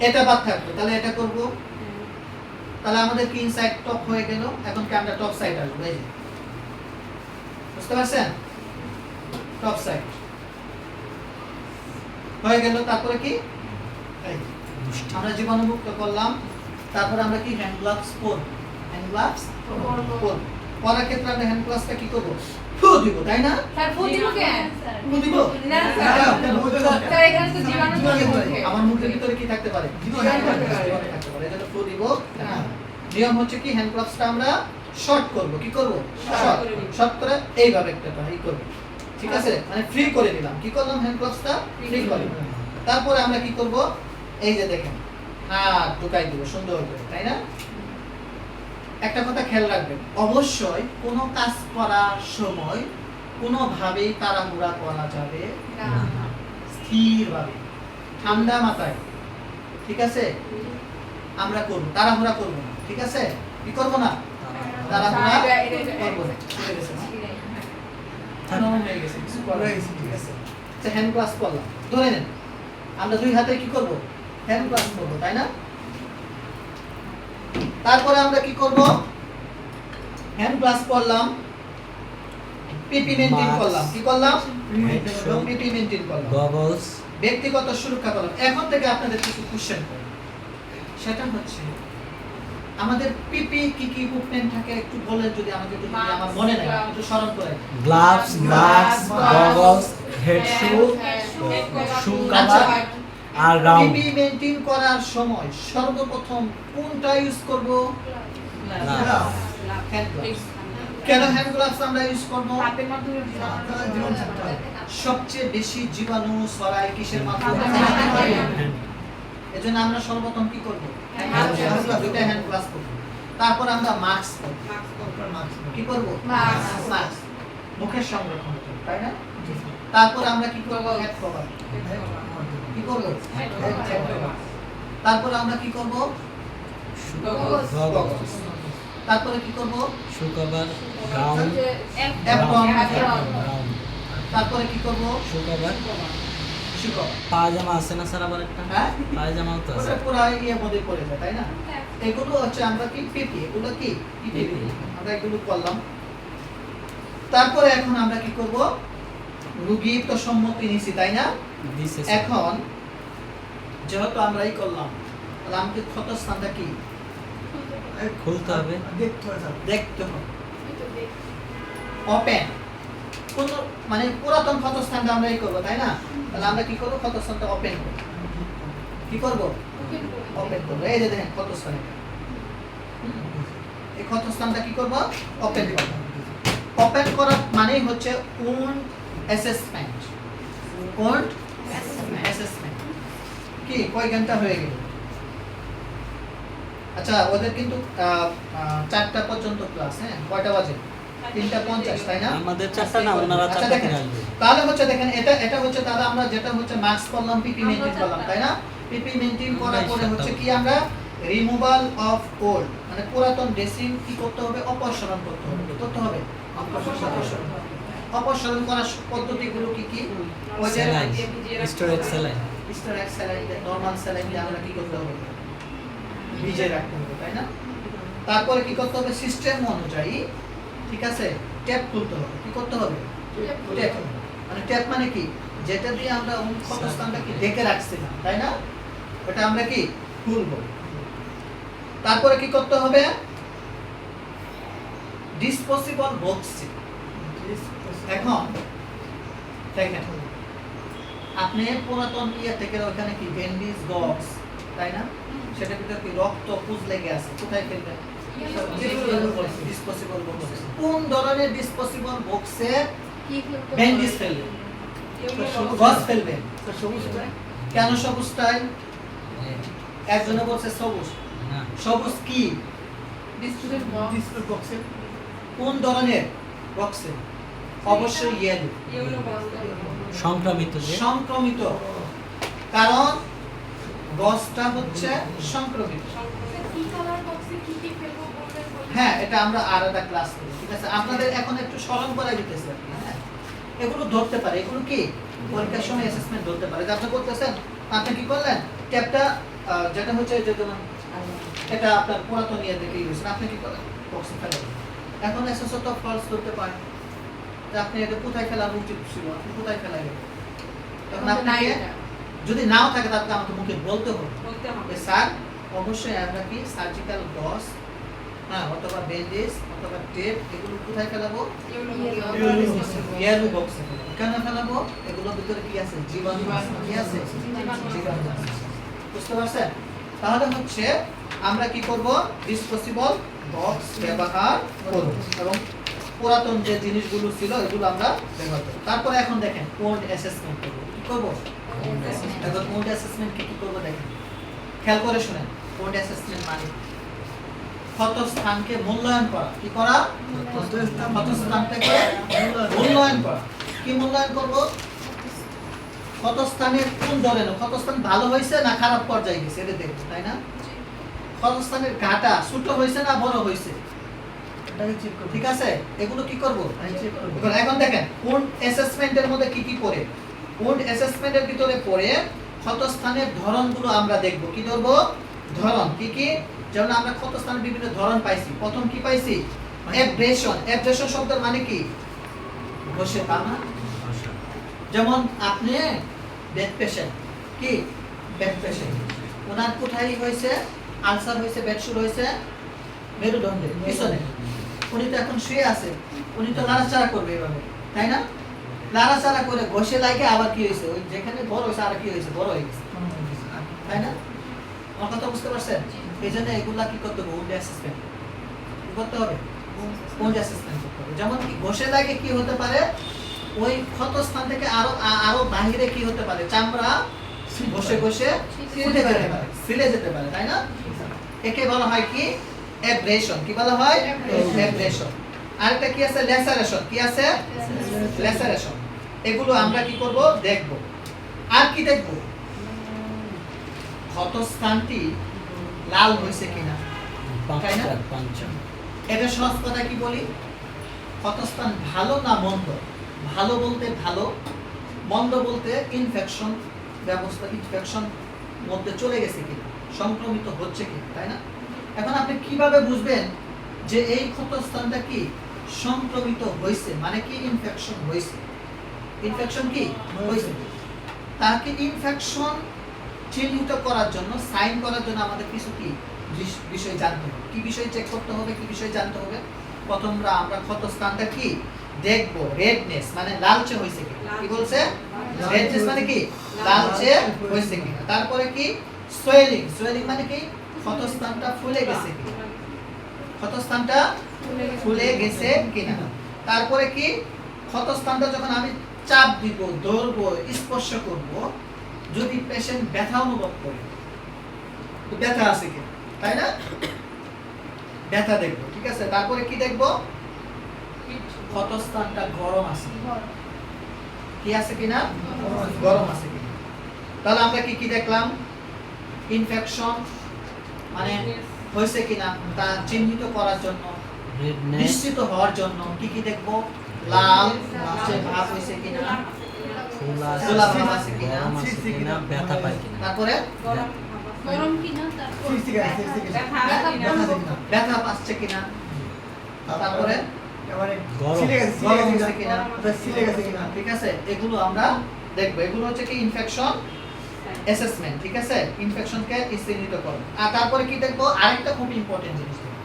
এটা বাদ থাকলো, তাহলে এটা করব। তাহলে আমাদের কি ইনসাইড টপ হয়ে গেল, এখন কি আমরা টপ সাইড আসবো, এই যে, বুঝতে পারছেন? টপ সাইড হয়ে গেল, তারপরে কি, এই যে, দুষ্টি। আমরা জীবাণুমুক্ত করলাম, তারপরে আমরা কি হ্যান্ড গ্লাভস পরব, হ্যান্ড গ্লাভস পরব। পরার ক্ষেত্রে আমরা হ্যান্ড গ্লাভসটা কি করব, ফু দিব, তাই না? স্যার ফুল দিব কেন? ফু দিব, না স্যার। স্যার এখানে তো জীবাণু থাকে মুখে। আমার মুখের ভিতরে কি থাকতে পারে, জীবাণু থাকতে পারে। জীবাণু থাকতে পারে, এজন্য ফু দিব না। নিয়ম হচ্ছে কি, হ্যান্ড গ্লাভসটা আমরা শর্ট করব, কি করব, শর্ট, শর্ট করে এইভাবে একটা ই করব, ঠিক আছে, মানে ফ্রি করে দিলাম। কি করলাম, হ্যান্ড গ্লাভসটা ফ্রি করে দিলাম। তারপরে আমরা কি করব, এই যে দেখেন হাত ঢুকাই দিব সুন্দর করে, তাই না? একটা কথা খেয়াল রাখবেন, অবশ্যই কোনো কাজ করার সময় কোনোভাবেই তাড়াহুড়া করা যাবে না স্থিরভাবে ঠান্ডা মাথায়, ঠিক আছে? আমরা করব, তাড়াহুড়া করব না, ঠিক আছে? কি করব না? তাড়াহুড়া করব না। ঠিক আছে না? হয়ে গেছে, কিছু করার নেই, ঠিক আছে? আচ্ছা, হ্যান্ড ক্লাস করলাম, ধরে নেন আমরা দুই হাতে কি করব? হ্যান্ড ক্লাস করব, তাই না? তারপরে আমরা কি করব? হ্যান্ড ক্লাস করলাম, পিপি মেইনটেইন করলাম, কি করলাম? পিপি মেইনটেইন করলাম, গগলস, ব্যক্তিগত সুরক্ষা করলাম। এখন থেকে আপনাদের কিছু কোশ্চেন করব, সেটা হচ্ছে আমাদের পিপি কি কি ইকুইপমেন্ট থাকে একটু বলেন, যদি আমাকে যদি আমার মনে নাই একটু স্মরণ করে। গ্লাভস, মাস্ক, গগলস, হেড শু, শু কভার আর রাউন্ড। পিপি মেইনটেইন করার সময় সর্বপ্রথম কোনটা ইউজ করব? Hand gloves. কেন হ্যান্ড গ্লাভস আমরা ইউজ করব? হাতের মাধ্যমে জীবন থাকতে হবে। সবচেয়ে বেশি জীবাণু ছড়ায় কিসের মাধ্যমে? এজন্য আমরা সর্বপ্রথম কি করব? Hand gloves. দুইটা হ্যান্ড গ্লাভস করব। তারপর আমরা মাস্ক করব। কি করব? মাস্ক। মুখের সংরক্ষণ করব, তাই না? তারপর আমরা কি করব? Head cover. কি করব? তারপর আমরা কি করব? গগলস, তারপরে কি করব? শু কভার, রাউন্ড, অ্যাপ্রন। রাউন্ড, তারপরে কি করব? শু কভার। শিকড়। পায়জামা আছে না স্যার আবার একটা? হ্যাঁ? পায়জামাও তো আছে। ওটা পুরো ইয়ে মধ্যে পড়ে যায়, তাই না? এগুলো হচ্ছে আমরা কি পিপি, এগুলো কি পিপি, আমরা এগুলো করলাম। তারপরে এখন আমরা কি করব? রোগী তো সম্মতি নিছি, তাই না? দিছে এখন যেহেতু আমরা এই করলাম, তাহলে আমাদের ক্ষতস্থানটা কি খুলতে হবে। দেখতে হবে। দেখতে হবে। ওপেন, কোন মানে পুরাতন ক্ষতস্থানটা আমরা এই করব, তাই না? তাহলে আমরা কি করব? ক্ষতস্থানটা ওপেন করব। কি করব? ওপেন করব। এই যে দেখেন ক্ষতস্থান এটা। এই ক্ষতস্থানটা কি করব? ওপেন করব। ওপেন করা মানেই হচ্ছে উন্ড অ্যাসেসমেন্ট। উন্ড অ্যাসেসমেন্ট কি কয় ঘন্টা হয়ে গেল? আচ্ছা, ওদের কিন্তু 4টা পর্যন্ত ক্লাস, হ্যাঁ? কয়টা বাজে? 3:50, তাই না? আমাদের চারটা না, ওনারা আচ্ছা, চারটা দেখেন, থেকে আসবে। তাহলে হচ্ছে দেখেন এটা হচ্ছে তাহলে আমরা যেটা হচ্ছে মাস্ক করলাম, পিপি মেইনটেইন করলাম, তাই না? পিপি মেইনটেইন করার পরে হচ্ছে কি আমরা রিমুভাল অফ ওল্ড, মানে পুরাতন ড্রেসিং কি করতে হবে? অপসারণ করতে হবে। কি করতে হবে? অপসারণ। অপসারণ করার পদ্ধতিগুলো কি কি? ওই যে saline, storage saline. Steroid saline, normal saline দিয়ে আমরা কি করতে হবে? ভিজিয়ে রাখতে হবে, তাই না? তারপরে কি করতে হবে? সিস্টেম অনুযায়ী, ঠিক আছে, ট্যাপ খুলতে হবে। কি করতে হবে? ট্যাপ। মানে ট্যাপ মানে কি? যেটা দিয়ে আমরা ক্ষতস্থানটা কি ঢেকে রাখছিলাম, তাই না? ওটা আমরা কি খুলবো। তারপরে কি করতে হবে? Disposable box. এখন দেখেন, আপনি পুরাতন ইয়ে থেকে ওখানে কি ব্যান্ডেজ বক্স, তাই না? সেটা ভিতরে কি রক্ত পুজ লেগে আছে, কোথায় ফেলবেন? Disposable box. কোন ধরনের ডিসপোজেবল বক্সে ব্যান্ডেজ ফেলবেন? গজ ফেলবেন। কেন সবুজটাই? একজনে বলছে সবুজ। হ্যাঁ, সবুজ কি? ডিসপ্লে বক্সে কোন ধরনের বক্সে? অবশ্যই ইয়েলো। সংক্রামিত যে সংক্রমিত, কারণ গজটা হচ্ছে সংক্রমিত। হ্যাঁ, এটা আমরা আলাদা ক্লাস করি, ঠিক আছে? আপনাদের এখন একটু স্মরণ করাই দিতেছি আর কি, হ্যাঁ? এগুলো ধরতে পারে, এগুলো কি পরীক্ষার সময় অ্যাসেসমেন্ট ধরতে পারে। যে আপনি করতেছেন, আপনি কি করলেন? ট্যাপটা যেটা হচ্ছে যে যেমন এটা আপনার পুরাতন ইয়ে থেকে ইউজ, আপনি কি করলেন? বক্সে ফেলেন। এখন এসএসও তো ফলস ধরতে পারে যে আপনি এটা কোথায় ফেলার উচিত ছিল, আপনি কোথায় ফেলাইলেন? তখন আপনাকে যদি নাও থাকে তাহলে আমাকে মুখে বলতে হবে যে স্যার অবশ্যই আমরা কি সার্জিক্যাল গজ, হ্যাঁ, অথবা ব্যান্ডেজ অথবা টেপ, এগুলো কোথায় ফেলাবো? ইয়েলো বক্সে। কেন ফেলাবো? এগুলোর ভিতরে কি আছে? জীবাণু আছে। কি আছে? জীবাণু আছে। বুঝতে পারছেন? তাহলে হচ্ছে আমরা কি করব? ডিসপোজেবল বক্স ব্যবহার করব এবং পুরাতন যে জিনিসগুলো ছিল এগুলো আমরা ব্যবহার করব। তারপরে এখন দেখেন কোড অ্যাসেসমেন্ট করব। কি করব? এখন কোড অ্যাসেসমেন্ট কি করব দেখেন, খেয়াল করে শুনেন। কোড অ্যাসেসমেন্ট মানে ক্ষতস্থানকে মূল্যায়ন করা। কি করা? ক্ষতস্থানটাকে মূল্যায়ন করা। কি মূল্যায়ন করব? ক্ষতস্থানের কোন ধরনের ক্ষতস্থান ভালো হয়েছে না খারাপ পর্যায়ে গেছে এটা দেখবো, তাই না? ক্ষতস্থানের গাটা ছোট হয়েছে না বড় হয়েছে, এটাকে চেক করব। ঠিক আছে? এগুলো কি করব? আমি চেক করব। এখন দেখেন কোন অ্যাসেসমেন্টের মধ্যে কি কি পড়ে। কোন অ্যাসেসমেন্টের ভিতরে পড়ে ক্ষতস্থানের ধরনগুলো আমরা দেখব। কি ধরব? ধরন। কি কি? যেমন আমরা ক্ষতস্থানের বিভিন্ন ধরন পাইছি। প্রথম কি পাইছি? অ্যাব্রেশন। অ্যাব্রেশন শব্দের মানে কি? ঘষে, তা না? যেমন আপনি ব্যাক পেশেন্ট, কি ব্যাক পেশেন্ট, ওনার কোথায় হয়েছে? আলসার হয়েছে, ব্যাকশুর হয়েছে মেরুদণ্ডে পিছনে। উনি তো এখন শুয়ে আছে, উনি তো নাড়াচাড়া করবে এভাবে, তাই না? নাড়াচাড়া করে ঘষে লাগে আবার কি হয়েছে? ওই যেখানে বড় হয়েছে আর কি হয়েছে? বড় হয়ে গেছে, তাই না? আমার কথা বুঝতে পারছেন? এই জন্য এগুলা কি করতে হবে? উন্ড অ্যাসেসমেন্ট কি করতে হবে? উন্ড অ্যাসেসমেন্ট করতে হবে। যেমন কি ঘষে লাগে কি হতে পারে? ওই ক্ষতস্থান থেকে আরো বাহিরে কি হতে পারে? চামড়া ঘষে ঘষে ফুটে যেতে পারে, সিলে যেতে পারে, তাই না? একে বলা হয় কি? অ্যাব্রেশন। কি বলা হয়? অ্যাব্রেশন। আরেকটা কি আছে? ল্যাসারেশন। কি আছে? ল্যাসারেশন। এগুলো আমরা কি করব? দেখব। আর কি দেখব? ক্ষতস্থানটি লাল হয়েছে কিনা, তাই না? এটা সহজ কথা কি বলি? ক্ষতস্থান ভালো না মন্দ? ভালো বলতে ভালো, মন্দ বলতে ইনফেকশন ব্যবস্থা, ইনফেকশন মধ্যে চলে গেছে কিনা, সংক্রমিত হচ্ছে কিনা, তাই না? এখন আপনি কিভাবে বুঝবেন যে এই ক্ষতস্থানটা কি সংক্রমিত হয়েছে? মানে কি ইনফেকশন হয়েছে? ইনফেকশন কি হয়েছে? তাকে ইনফেকশন চিহ্নিত করার জন্য, সাইন করার জন্য আমাদের কিছু কি বিষয় জানতে হবে। কি বিষয় চেক করতে হবে? কি বিষয় জানতে হবে? প্রথম আমরা ক্ষতস্থানটা কি দেখব? রেডনেস মানে লালচে হয়েছে কিনা। কি বলছে? রেডনেস মানে কি? লালচে হয়েছে কিনা। তারপরে কি? সোয়েলিং। সোয়েলিং মানে কি? ক্ষতস্থানটা ফুলে গেছে কিনা, ক্ষতস্থানটা ফুলে গেছে কিনা। তারপরে কি? ক্ষতস্থানটা যখন আমি চাপ দিব, ধরবো, স্পর্শ করব, যদি পেশেন্ট ব্যথা অনুভব করে, তো ব্যথা আছে কিনা, তাই না? ব্যথা দেখবো, ঠিক আছে? তারপরে কি দেখবো? ক্ষতস্থানটা গরম আছে, কি আছে কিনা? গরম আছে কিনা। তাহলে আমরা কি কি দেখলাম? ইনফেকশন মানে হয়েছে কিনা তা চিহ্নিত করার জন্য, নিশ্চিত হওয়ার জন্য কি কি দেখবো? লাল যে ভাব হয়েছে কিনা, ফোলা ভাব আছে কিনা, ব্যথা পায় কিনা, তারপরে গরম কিনা, তারপর ব্যথা পাচ্ছে কিনা, তারপরে এবারে গরম। সিলে গেছে, গরম হচ্ছে কিনা, সিলে গেছে কিনা। ঠিক আছে? এগুলো আমরা দেখবো। এগুলো হচ্ছে কি ইনফেকশন অ্যাসেসমেন্ট, ঠিক আছে? ইনফেকশনকে চিহ্নিত করো। আর তারপরে কি দেখবো? আরেকটা খুব ইম্পর্টেন্ট জিনিস দেখবো,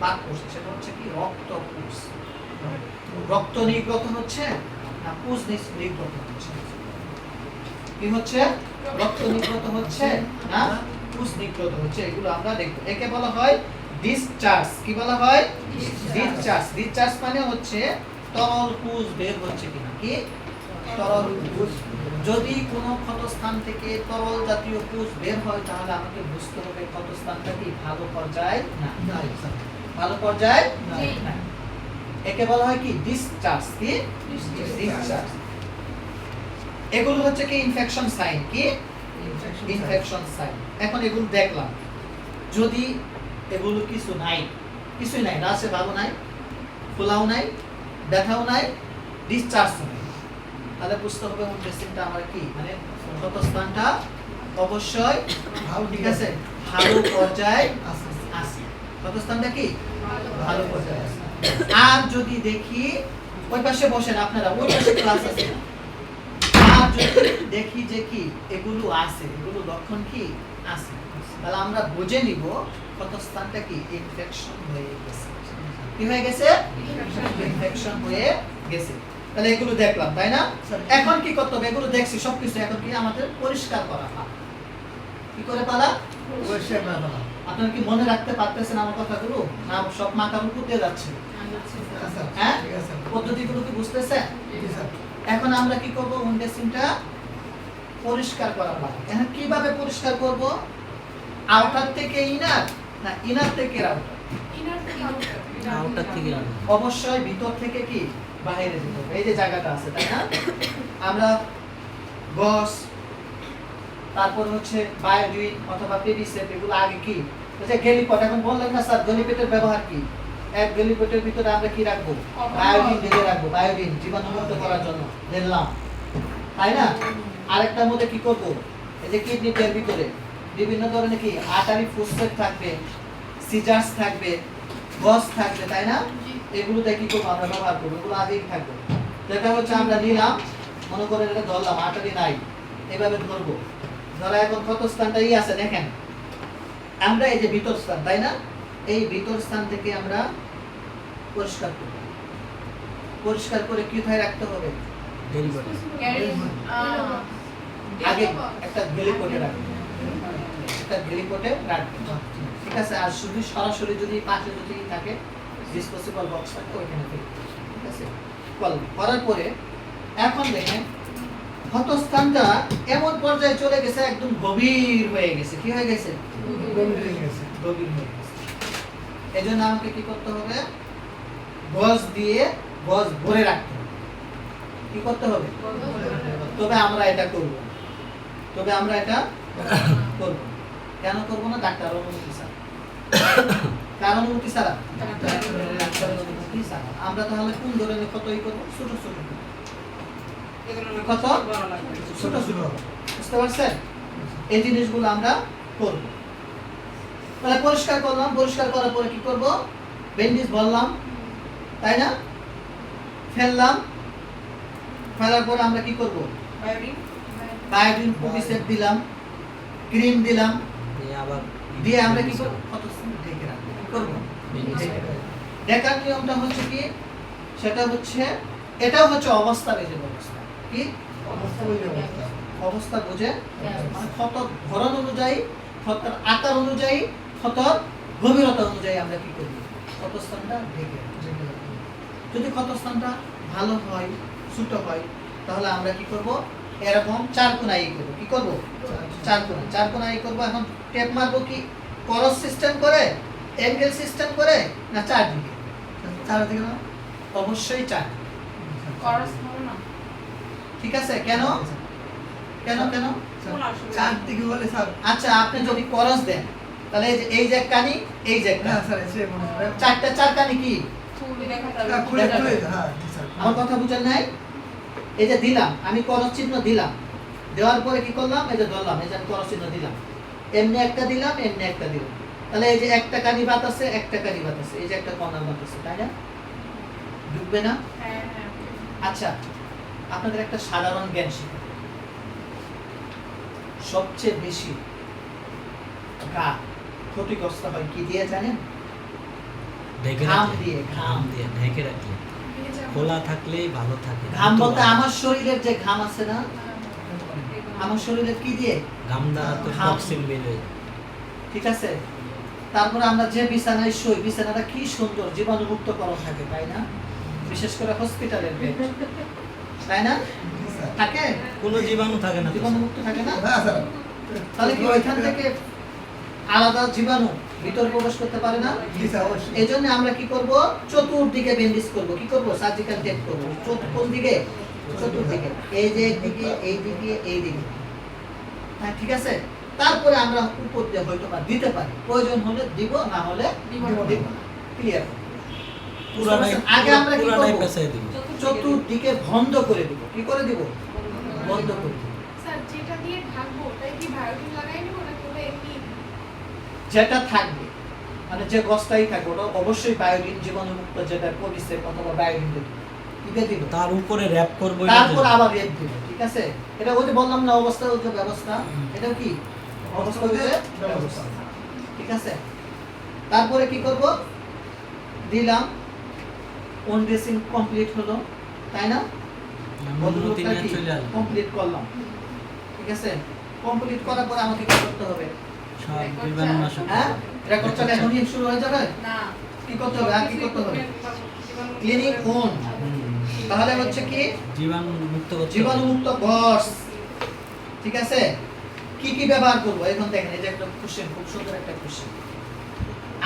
বাদ পড়ছে, সেটা হচ্ছে কি? রক্ত পুষ। রক্ত নির্গত হচ্ছে না পুষ নির্গত হচ্ছে? কি হচ্ছে? রক্ত নির্গত হচ্ছে না পুষ নির্গত হচ্ছে? এগুলো আমরা দেখবো। একে বলা হয় ডিসচার্জ। কি বলা হয়? ডিসচার্জ। ডিসচার্জ মানে হচ্ছে তরল পুষ বের হচ্ছে কিনা। কি? তরল পুষ। যদি কোনো ক্ষতস্থান থেকে তরল জাতীয় পুষ বের হয় তাহলে আমাকে বুঝতে হবে ক্ষতস্থানটা কি ভালো পর্যায়ে না। ভালো পর্যায়ে না। একে বলা হয় কি? ডিসচার্জ। কি? ডিসচার্জ। এগুলো হচ্ছে কি ইনফেকশন সাইন। কি? Infection sign. এখন এগুলো দেখলাম, যদি এগুলো কিছু নাই, কিছুই নাই, রাসে ভালো নাই, ফোলাও নাই, ব্যথাও নাই, ডিসচার্জও নাই, তাহলে বুঝতে হবে টেস্টিংটা আমার কি মানে ক্ষতস্থানটা অবশ্যই ভালো, ঠিক আছে, ভালো পর্যায়ে আছে। ক্ষতস্থানটা কি ভালো পর্যায়ে আছে। আর যদি দেখি ওই পাশে বসেন আপনারা, ওই পাশে ক্লাস আছে, আর যদি দেখি যে কি এগুলো আছে, এগুলো লক্ষণ কি আছে, তাহলে আমরা বুঝে নিব ক্ষতস্থানটা কি ইনফেকশন হয়ে গেছে। কি হয়ে গেছে? ইনফেকশন হয়ে গেছে। তাহলে এগুলো দেখলাম, তাই না? এখন কি করতে হবে? এগুলো দেখছি সবকিছু, এখন কি আমাদের পরিষ্কার করা। কি করে পালা? পরিষ্কার করে ফেলা। আপনারা কি মনে রাখতে পারতেছেন আমার কথাগুলো, না সব মাথার উপর দিয়ে যাচ্ছে? আচ্ছা, হ্যাঁ, ঠিক আছে। পদ্ধতিগুলো কি বুঝতেছেন? জি স্যার। এখন আমরা কি করব? উন্ডেসিংটা পরিষ্কার করা লাগে। এখন কিভাবে পরিষ্কার করব? আউটার থেকে ইনার না ইনার থেকে আউটার? ইনার থেকে আউটার থেকে আনো। অবশ্যই ভিতর থেকে কি বাইরে যেতে হবে। এই যে জায়গাটা আছে তাই না, আমরা গস, তারপর হচ্ছে বায়োডিন অথবা পেডিসেপ, এগুলো আগে কি ওই যে গেলিপট, এখন বললাম না স্যার গেলিপটের ব্যবহার কি, এক গেলিপটের ভিতরে আমরা কি রাখবো, বায়োডিন ঢেলে রাখবো, বায়োডিন জীবাণুমুক্ত করার জন্য ঢেললাম তাই না। আরেকটার মধ্যে কি করব, এই যে কিডনির ভিতরে বিভিন্ন ধরনের কি আর্টারি ফসফেট থাকবে, সিজার্স থাকবে, গস থাকবে তাই না, এগুলোতে কি করবো আমরা ব্যবহার করবো, এগুলো আগেই থাকবে। যেটা হচ্ছে আমরা নিলাম, মনে করেন এটা ধরলাম, আর্টারি নাই, এভাবে ধরবো, ধরা এখন কত স্থানটা আছে দেখেন, আমরা এই যে ভিতর স্থান তাই না, এই ভিতর স্থান থেকে আমরা পরিষ্কার করব, পরিষ্কার করে কি কোথায় রাখতে হবে, ডেলিভারি আগে একটা গেলিপটে রাখবো, একটা গেলিপটে রাখবো, ঠিক আছে। আর শুধু সরাসরি যদি পাশে যদি থাকে ডিসপোজেবল বক্স থাকে ওইখানে ফেলবো, ঠিক আছে। করার পরে এখন দেখেন ক্ষতস্থানটা এমন পর্যায়ে চলে গেছে, একদম গভীর হয়ে গেছে, কি হয়ে গেছে, গভীর হয়ে গেছে। গভীর হয়ে গেছে। এজন্য আমাকে কি করতে হবে, গজ দিয়ে গজ ভরে রাখতে হবে, কি করতে হবে, তবে আমরা এটা করব, তবে আমরা এটা করব। কেন করব না, ডাক্তার অনুমতি ছাড়া, কার অনুমতি ছাড়া, ডাক্তার অনুমতি ছাড়া। আমরা তাহলে কোন ধরনের ক্ষতই করব, ছোট ছোট ক্ষত, ছোট ছোট, বুঝতে পারছেন, এই জিনিসগুলো আমরা করব। তাহলে পরিষ্কার করলাম, পরিষ্কার করার পরে কি করব, ব্যান্ডেজ বললাম তাই না, ফেললাম, ফেলার পরে আমরা কি করব, বায়োডিন প্রোটিসেপ দিলাম, ক্রিম দিলাম, দিয়ে আবার দিয়ে আমরা কি করব, কত ঢেকে রাখবো, কি করব, ঢাকার নিয়মটা হচ্ছে কি, সেটা হচ্ছে এটাও হচ্ছে অবস্থা বেজে অবস্থা, কি অবস্থা বুঝে অবস্থা। অবস্থা বুঝে, মানে ক্ষত ধরন অনুযায়ী, ক্ষতের আকার অনুযায়ী, ক্ষতর গভীরতা অনুযায়ী আমরা কি করি, ক্ষতস্থানটা ঢেকে রাখি। যদি ক্ষতস্থানটা ভালো হয়, ছোট হয়, তাহলে আমরা কি করব, এরকম চার কোণাই করব, কি করব, চার কোণাই করব। এখন টেপ মারবো কি ক্রস সিস্টেম করে, অ্যাঙ্গেল সিস্টেম করে, না চারদিকে, চারদিকে না? অবশ্যই চার, করস হবে না ঠিক আছে। কেন কেন কেন, চারদিকে বলে স্যার। আচ্ছা আপনি যদি ক্রস দেন তাহলে এই যে এক কানি, এই যে এক না কানি, স্যার, সে মনে হয়। চার কানি কি, খুলে দেখা না, যাবে খুলে খুলে, হ্যাঁ, জি স্যার। আমার কথা বুঝেন নাই, এই যে দিলাম আমি ক্রস চিহ্ন দিলাম, দেওয়ার পরে কি করলাম, এই যে ধরলাম, এই যে আমি ক্রস চিহ্ন দিলাম, এমনি একটা দিলাম, এমনি একটা দিলাম, তাহলে এই যে একটা কানি বাত আছে, একটা কানি বাত আছে, এই যে একটা কর্নার বাত আছে তাই না, ঢুকবে না। হ্যাঁ হ্যাঁ আচ্ছা আপনাদের একটা সাধারণ জ্ঞান শিখা, সবচেয়ে বেশি গা ক্ষতিগ্রস্ত হয় কি দিয়ে জানেন, ঢেকে ঘাম রাখলে, দিয়ে, ঘাম দিয়ে ঢেকে রাখলে খোলা থাকলেই ভালো থাকে। ঘাম বলতে আমার শরীরের যে ঘাম আছে না, আমার শরীরের কি দিয়ে, ঘাম দ্বারা তো ঘাম। টক্সিন বের হয়ে যায়। ঠিক আছে। তারপরে আমরা যে বিছানায় শুই, বিছানাটা কি সুন্দর জীবাণুমুক্ত করা থাকে তাই না, বিশেষ করে হসপিটালের বেড তাই না, জি স্যার। থাকে কোনো জীবাণু থাকে না তো। জীবাণুমুক্ত থাকে না, না স্যার। তাহলে কি ওইখান থেকে আলাদা জীবাণু ভিতর প্রবেশ করতে পারে না। জি স্যার, অবশ্যই। এই জন্য আমরা কি করব, চতুর্দিকে ব্যান্ডেজ করব, কি করব, সার্জিক্যাল টেপ করব, কোন দিকে, চতুর্দিকে, এই যে একদিকে, এই দিকে, এই দিকে, হ্যাঁ ঠিক আছে। তারপরে আমরা উপর দিয়ে হয়তো বা দিতে পারি, প্রয়োজন হলে দিব, না হলে দিব না, ক্লিয়ার। পুরাটাই আগে আমরা কি পুরাটাই করব, পেঁচাই দিব। চতুর্দিকে বন্ধ করে দিব, কি করে দিব, বন্ধ করে দিব। স্যার যেটা দিয়ে ঢাকবো ওটাই কি বায়োটিন লাগাই নেবো নাকি ওটা এমনি? যেটা থাকবে মানে যে গছটাই থাকবে ওটা অবশ্যই বায়োডিন জীবাণুমুক্ত, যেটা পরিসেপ অথবা বায়োডিন দেব, দিতে দিব, তার উপরে র‍্যাপ করব। তারপর আবার রেপ দিব, ঠিক আছে। এটা ওই যে বললাম না অবস্থা ও যে ব্যবস্থা, এটাও কি অবস্থা ও যে ব্যবস্থা, ঠিক আছে। তারপরে কি করব, দিলাম, ওন ড্রেসিং কমপ্লিট হলো তাই না, অনুমতি নিয়ে চলে আসবে। কমপ্লিট করলাম, ঠিক আছে। কমপ্লিট করার পরে আমাকে কি করতে হবে, সব জীবাণুনাশক। হ্যাঁ রেকর্ডটা এখনই শুরু হয়ে যাবে, না কি করতে হবে, আর কি করতে হবে, ক্লিনিক ওন, তাহলে হচ্ছে কি জীবাণু মুক্ত করতে হবে। জীবাণুমুক্ত গস, ঠিক আছে। কি কি ব্যবহার করব এখন দেখেন, এই যে একটা কোশ্চেন, খুব সুন্দর একটা কোশ্চেন।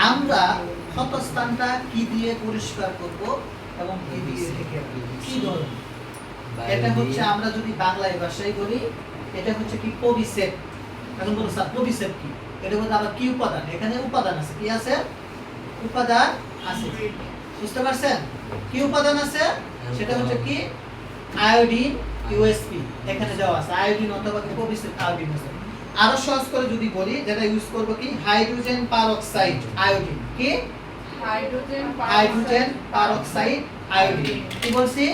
আমরা ক্ষতস্থানটা কি দিয়ে পরিষ্কার করব এবং কি দিয়ে ঢেকে রাখবো? কি ধরনের? এটা হচ্ছে আমরা যদি বাংলায় ভাষায় বলি, এটা হচ্ছে কি পবিসেপ। এখন বলো স্যার পবিসেপ কি? এটা মধ্যে আবার কি উপাদান? এখানে উপাদান আছে। কি আছে? উপাদান আছে। বুঝতে পারছেন? কি উপাদান আছে? সেটা হচ্ছে কি আয়োডিন, ইউএসপি এখানে দেওয়া আছে। আয়োডিন অথবা কি পবিসেপ আয়োডিন আছে। আরো সহজ করে যদি বলি, যেটা ইউজ করব কি হাইড্রোজেন পারঅক্সাইড আয়োডিন। কি হাইড্রোজেন পারঅক্সাইড আয়োডিন। কি বলছি?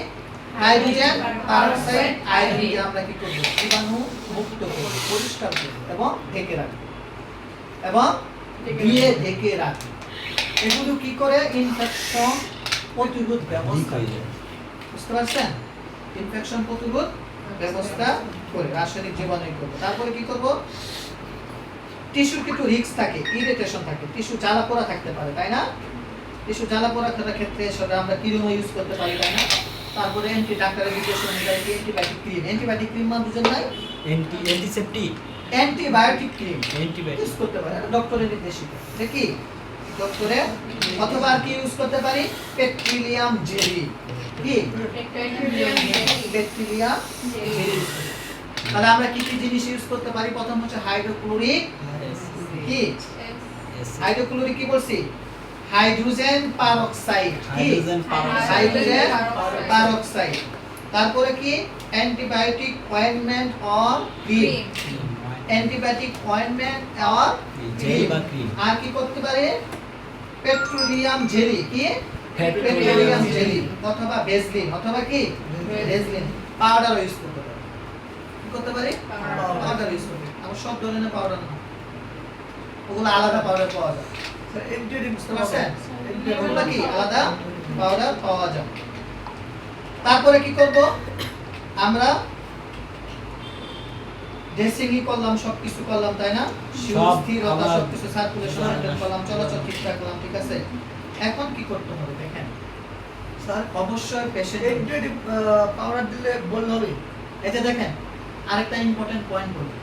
হাইড্রোজেন পারঅক্সাইড আয়োডিন দিয়ে আমরা কি করব? জীবাণু মুক্ত করব, পরিষ্কার করব এবং ঢেকে রাখব এবং দিয়ে ঢেকে রাখব। এগুলো কি করে? ইনফেকশন প্রতিরোধ ব্যবস্থা। বুঝতে পারছেন? ইনফেকশন প্রতিরোধ ব্যবস্থা করে রাসায়নিক জীবাণু করব। তারপরে কি করব? টিস্যুর কিছু রিস্ক থাকে, ইরিটেশন থাকে, টিস্যু জ্বালা পোড়া থাকতে পারে, তাই না? টিস্যু জ্বালা পোড়া থাকার ক্ষেত্রে সেটা আমরা ক্রিম ইউজ করতে পারি, তাই না? তারপরে ডাক্তারের নির্দেশনা অনুযায়ী অ্যান্টিবায়োটিক ক্রিম। অ্যান্টিবায়োটিক ক্রিম মানে বুঝেন নাই? Antiseptic, antibiotic cream antibiotic use করতে পারি, ডক্টরের নির্দেশিত। দেখি ডক্টরে অথবা আর কি ইউজ করতে পারি? পেট্রিলিয়াম জেলি। কি পেট্রিলিয়াম জেলি। তাহলে আমরা কি কি জিনিস ইউজ করতে পারি? প্রথম হচ্ছে হাইড্রোক্লোরিক। কি হাইড্রোক্লোরিক? কি বলছি? Hydrogen peroxide. কি হাইড্রোজেন পারঅক্সাইড। তারপরে কি antibiotic ointment or cream. Antibiotic ointment or cream. আর কি করতে পারে? Petroleum jelly. কি পেট্রোলিয়াম জেলি অথবা ভেসলিন অথবা কি ভেসলিন পাউডার ইউজ করতে পারে। কি করতে পারে? পাউডার ইউজ করতে পারে। আবার সব ধরনের পাউডার না, ওগুলো আলাদা পাউডার পাওয়া যায়। বুঝতে পারছেন? ওগুলো কি আলাদা পাউডার পাওয়া যায়। তারপরে কি করব? আমরা ড্রেসিংই করলাম, সবকিছু করলাম, তাই না? স্থিরতা সবকিছু সার্কুলেশন মেইনটেইন করলাম, চলাচল ঠিকঠাক করলাম, ঠিক আছে? এখন কি করতে হবে দেখেন স্যার, অবশ্যই পেশেন্ট পাউডার দিলে বললে হবে। এটা দেখেন আরেকটা ইম্পর্টেন্ট পয়েন্ট বলি,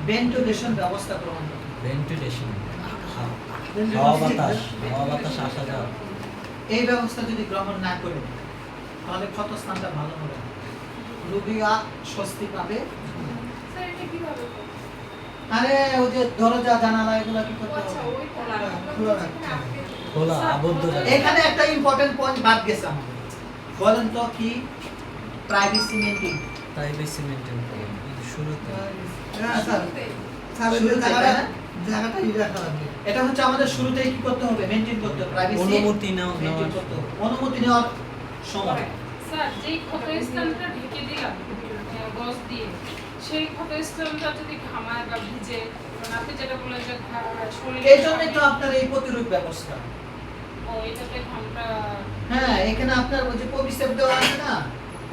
ভেন্টিলেশন ব্যবস্থা গ্রহণ করতে। ভেন্টিলেশন, হাওয়া বাতাস আসা যাওয়া। এই ব্যবস্থা যদি গ্রহণ না করে তাহলে ক্ষতস্থানটা ভালো হবে না, রোগীরা স্বস্তি পাবে। স্যার এটা কিভাবে করব? আরে ওই যে দরজা জানালা এগুলো কি করতে আচ্ছা হবে? ওই খোলা খোলা রাখতে খোলা আবদ্ধ জায়গা। এখানে একটা ইম্পর্টেন্ট পয়েন্ট বাদ গেছে আমাদের। বলেন তো কি? Privacy maintain. প্রাইভেসি মেইনটেইন করুন শুরুতে। হ্যাঁ স্যার, স্যার ওই জায়গাটা ই রাখা লাগবে। এটা হচ্ছে আমাদের শুরুতেই কি করতে হবে? মেইনটেইন করতে হবে, প্রাইভেসি অনুমতি মেইনটেইন নেওয়া। করতে হবে। অনুমতি নেওয়ার সময় স্যার যেই ক্ষতস্থানটা ঢেকে দিলাম গজ দিয়ে, সেই ক্ষতস্থানটা যদি ঘামায় বা ভিজে, মানে আপনি যেটা বললেন যে শরীরে এই জন্যই তো আপনার এই প্রতিরোধ ব্যবস্থা। ও এটাতে ঘামটা হ্যাঁ, এখানে আপনার ওই যে পবিসেপ দেওয়া আছে না,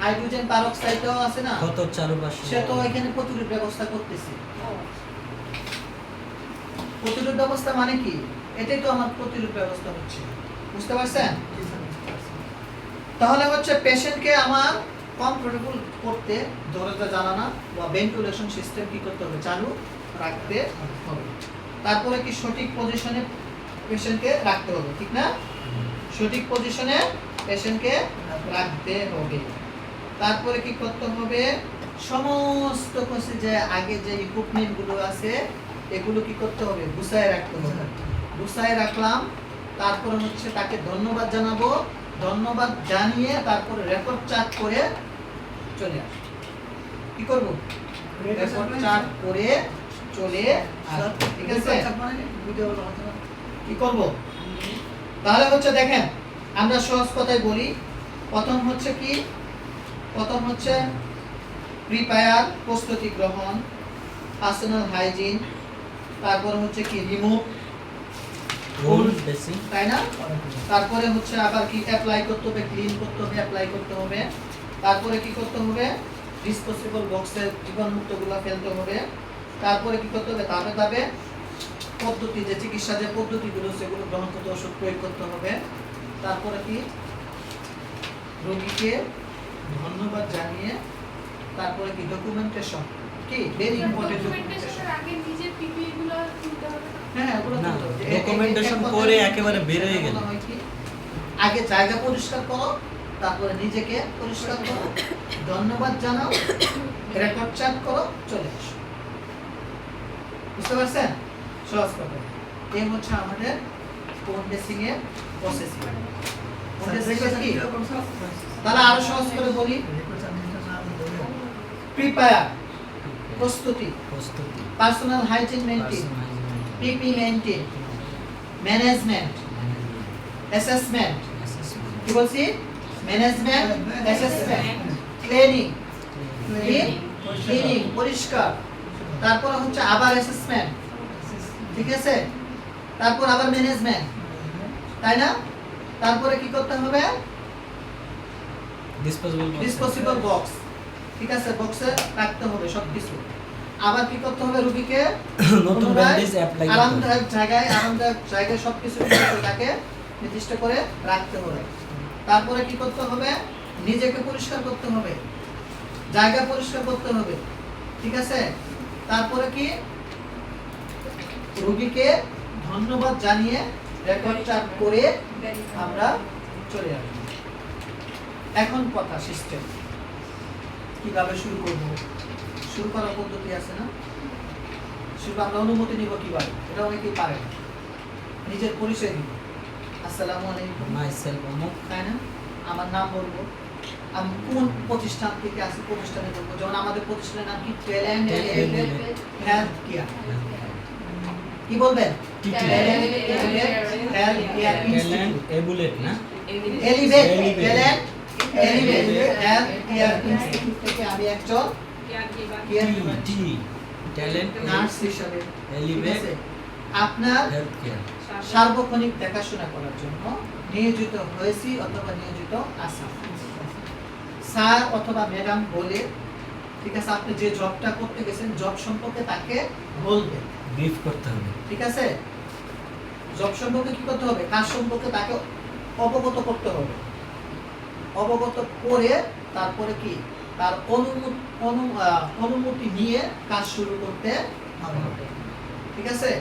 হাইড্রোজেন পারঅক্সাইড দেওয়া আছে না, ক্ষত চারপাশে। সে তো এখানে প্রতিরোধ ব্যবস্থা করতেছে। ও প্রতিরোধ ব্যবস্থা মানে কি? এটাই তো আমার প্রতিরোধ ব্যবস্থা হচ্ছে। বুঝতে পারছেন? তাহলে হচ্ছে পেশেন্টকে আমার কমফোর্টেবল করতে দরজা জানালা বা ভেন্টিলেশন সিস্টেম কি করতে হবে? চালু রাখতে হবে। তারপরে কি সঠিক পজিশনে পেশেন্টকে রাখতে হবে, ঠিক না? সঠিক পজিশনে পেশেন্টকে রাখতে হবে। তারপরে কি করতে হবে? সমস্ত কিছু যে আগে যে ইকুইপমেন্ট গুলো আছে এগুলো কি করতে হবে? গুছায় রাখতে হবে। গুছায় রাখলাম, তারপরে হচ্ছে তাকে ধন্যবাদ জানাবো, ধন্যবাদ জানিয়ে তারপরে রেকর্ড চার্ট করে চলে আসবো। কি করব? রেকর্ড চার্ট করে চলে আসবো, ঠিক আছে? কি করব? তাহলে হচ্ছে দেখেন আমরা সহজ কথায় বলি, প্রথম হচ্ছে কি? প্রথম হচ্ছে প্রিপেয়ার প্রস্তুতি গ্রহণ, পার্সোনাল হাইজিন, তারপর হচ্ছে কি রিমুভ রোল ড্রেসিং, তাই না? তারপরে হচ্ছে আবার কি অ্যাপ্লাই করতে হবে, ক্লিন করতে হবে, অ্যাপ্লাই করতে হবে। তারপরে কি করতে হবে? ডিসপোজেবল বক্সে জীবাণুমুক্তগুলো ফেলতে হবে। তারপরে কি করতে হবে? ধাপে ধাপে পদ্ধতি, যে চিকিৎসা যে পদ্ধতিগুলো সেগুলো গ্রহণ করতে, ওষুধ প্রয়োগ করতে হবে। তারপরে কি রোগীকে ধন্যবাদ জানিয়ে তারপরে কি ডকুমেন্টেশন, কি কি ভেরি ইম্পর্টেন্ট ডকুমেন্টেশনের আগে নিজের পিপিই গুলো তুলতে হবে না? হ্যাঁ ওগুলো না, তুলতে হবে। documentation এক করে কথায় একেবারে বের হয়ে গেলে। বলা হয় কি, আগে জায়গা পরিষ্কার করো, তারপরে নিজেকে পরিষ্কার করো, ধন্যবাদ জানাও, রেকর্ড চেক করো, চলে আসো। বুঝতে পারছেন? সহজ কথা। এই হচ্ছে আমাদের কোন বেসিং এর প্রসেসিং। কোন বেসিং কি? তাহলে আরো সহজ করে বলি, প্রিপেয়ার প্রস্তুতি, প্রস্তুতি, পার্সোনাল হাইজিন মেইনটেইন, পিপি মেইনটেইন, ম্যানেজমেন্ট, অ্যাসেসমেন্ট, কি বলছি? ম্যানেজমেন্ট, অ্যাসেসমেন্ট, ক্লিনিং, ক্লিনিং পরিষ্কার, তারপর হচ্ছে আবার অ্যাসেসমেন্ট, ঠিক আছে, তারপর আবার ম্যানেজমেন্ট, তাই না? তারপরে কি করতে হবে? ডিসপোজেবল বক্স, ঠিক আছে, বক্সে রাখতে হবে সবকিছু। আবার কি করতে হবে? রোগীকে নতুন ব্যান্ডেজ অ্যাপ্লাই করতে হবে। আরামদায়ক জায়গায় সবকিছু তাকে নির্দিষ্ট করে রাখতে হবে। তারপরে কি করতে হবে? নিজেকে পরিষ্কার করতে হবে, জায়গা পরিষ্কার করতে হবে, ঠিক আছে। তারপরে কি? রোগীকে ধন্যবাদ জানিয়ে রেকর্ড চার্ট করে আমরা চলে আসবো। এখন কথা সিস্টেম কিভাবে শুরু করব? শুরু করার পদ্ধতি আছে না? শুরু আমরা অনুমতি নিব কিভাবে? এটা অনেকেই পারে না। নিজের পরিচয় দিব, আসসালামু আলাইকুম, মাইসেলফ অমুক, তাই না? আমার নাম বলবো, আমি কোন প্রতিষ্ঠান থেকে আসি প্রতিষ্ঠানে বলবো। যেমন আমাদের প্রতিষ্ঠানের নাম কি? Talent health care. কি বলবেন? ট্যালেন্ট হেলথ কেয়ার ট্যালেন্ট এবুলেট না, elevate, Elevate. Talent elevate health care institute থেকে আমি একজন কেয়ার টি ট্যালেন্ট নার্স হিসেবে, ঠিক এলিভেট আছে, আপনার হেলথ কেয়ার সার্বক্ষণিক দেখাশোনা করার জন্য নিয়োজিত হয়েছি অথবা নিয়োজিত আছি। স্যার অথবা ম্যাডাম বলে, ঠিক আছে, আপনি যে জবটা করতে গেছেন জব সম্পর্কে তাকে বলবেন, ব্রিফ করতে হবে। ঠিক আছে। জব সম্পর্কে কি করতে হবে? কাজ সম্পর্কে তাকে অবগত করতে হবে। অবগত করে তারপরে কি তার অনুমতি নিয়ে কাজ শুরু করতে হবে, ঠিক আছে।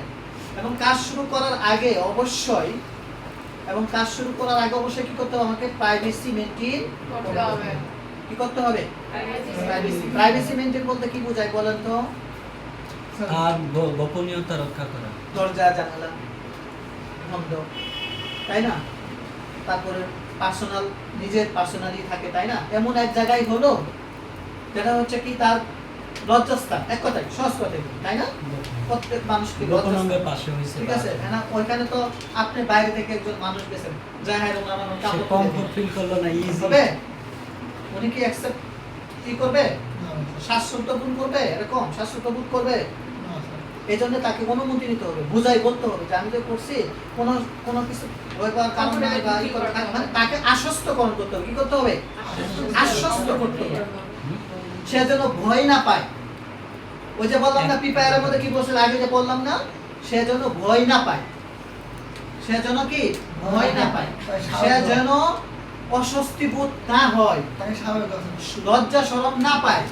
এবং কাজ শুরু করার আগে অবশ্যই কি করতে হবে? আমাকে প্রাইভেসি মেইনটেইন করতে হবে। কি করতে হবে? প্রাইভেসি মেইনটেইন বলতে কি বোঝায় বলেন তো? আর গোপনীয়তা রক্ষা করা, দরজা জানালা বন্ধ, তাই না? তারপরে নিজের পার্সোনালি থাকে, তাই না? এমন এক জায়গায় হলো যেটা হচ্ছে কি তার লজ্জাস্থান, এক কথায় সহজ কথায়, তাই না? প্রত্যেক মানুষকে গোপনাঙ্গের পাশে হইছে, ঠিক আছে, না ওইখানে তো আপনি বাইরে থেকে একজন মানুষ গেছেন, যাই হয় ওনার সে কাপড় কমফোর্ট ফিল করলো না, ইজি হবে, উনি কি অ্যাকসেপ্ট কি করবে? স্বাচ্ছন্দ্য বোধ করবে, এরকম স্বাচ্ছন্দ্য বোধ করবে। এই জন্য তাকে অনুমতি নিতে হবে, বুঝাই বলতে হবে যে আমি যে করছি কোনো কিছু ভয় পাওয়ার কারণ নাই বা মানে তাকে আশ্বস্তকরণ করতে হবে। কি করতে হবে? আশ্বস্ত করতে হবে, সে যেন ভয় না পায়। ওই যে বললাম না প্রিপেয়ারের মধ্যে কি বলছিল আগে যে বললাম না, সে যেন ভয় না পায়, সে যেন কি ভয় না পায়, সে যেন অস্বস্তি বোধ না হয়, লজ্জা শরম না পায়।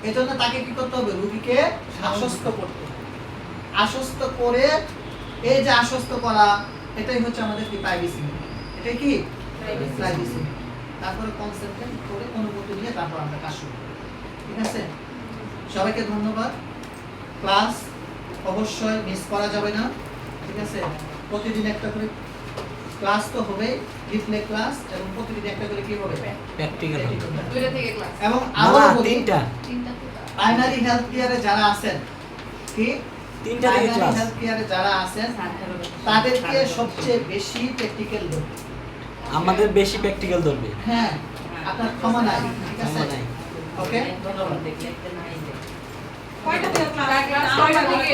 এজন্য তাকে কি করতে হবে? রোগীকে আশ্বস্ত করতে হবে। আশ্বস্ত করে, এই যে আশ্বস্ত করা, এটাই হচ্ছে আমাদের কি প্রাইভেসি। এটাই কি প্রাইভেসি। তারপরে কনসেন্ট্রেট করে অনুমতি নিয়ে তারপর আমরা কাজ শুরু করি, ঠিক আছে। সবাইকে ধন্যবাদ। ক্লাস অবশ্যই মিস করা যাবে না, ঠিক আছে। প্রতিদিন একটা করে ক্লাস তো হবে, রিপ্লে ক্লাস, এবং প্রতিদিন একটা করে কি হবে? প্র্যাকটিক্যাল হবে। দুইটা থেকে ক্লাস এবং না, আবার বলি, তিনটা প্রাইমারি হেলথ কেয়ারে যারা আছেন, কি তিনটা থেকে ক্লাস, হেলথ কেয়ারে যারা আছেন তাদেরকে সবচেয়ে বেশি প্র্যাকটিক্যাল ধরবে। আমাদের বেশি প্র্যাকটিক্যাল ধরবে। হ্যাঁ, আপনার ক্ষমা নাই, ঠিক আছে। ক্ষমা নাই। ওকে, ধন্যবাদ। কয়টা থেকে ক্লাস কয়টা থেকে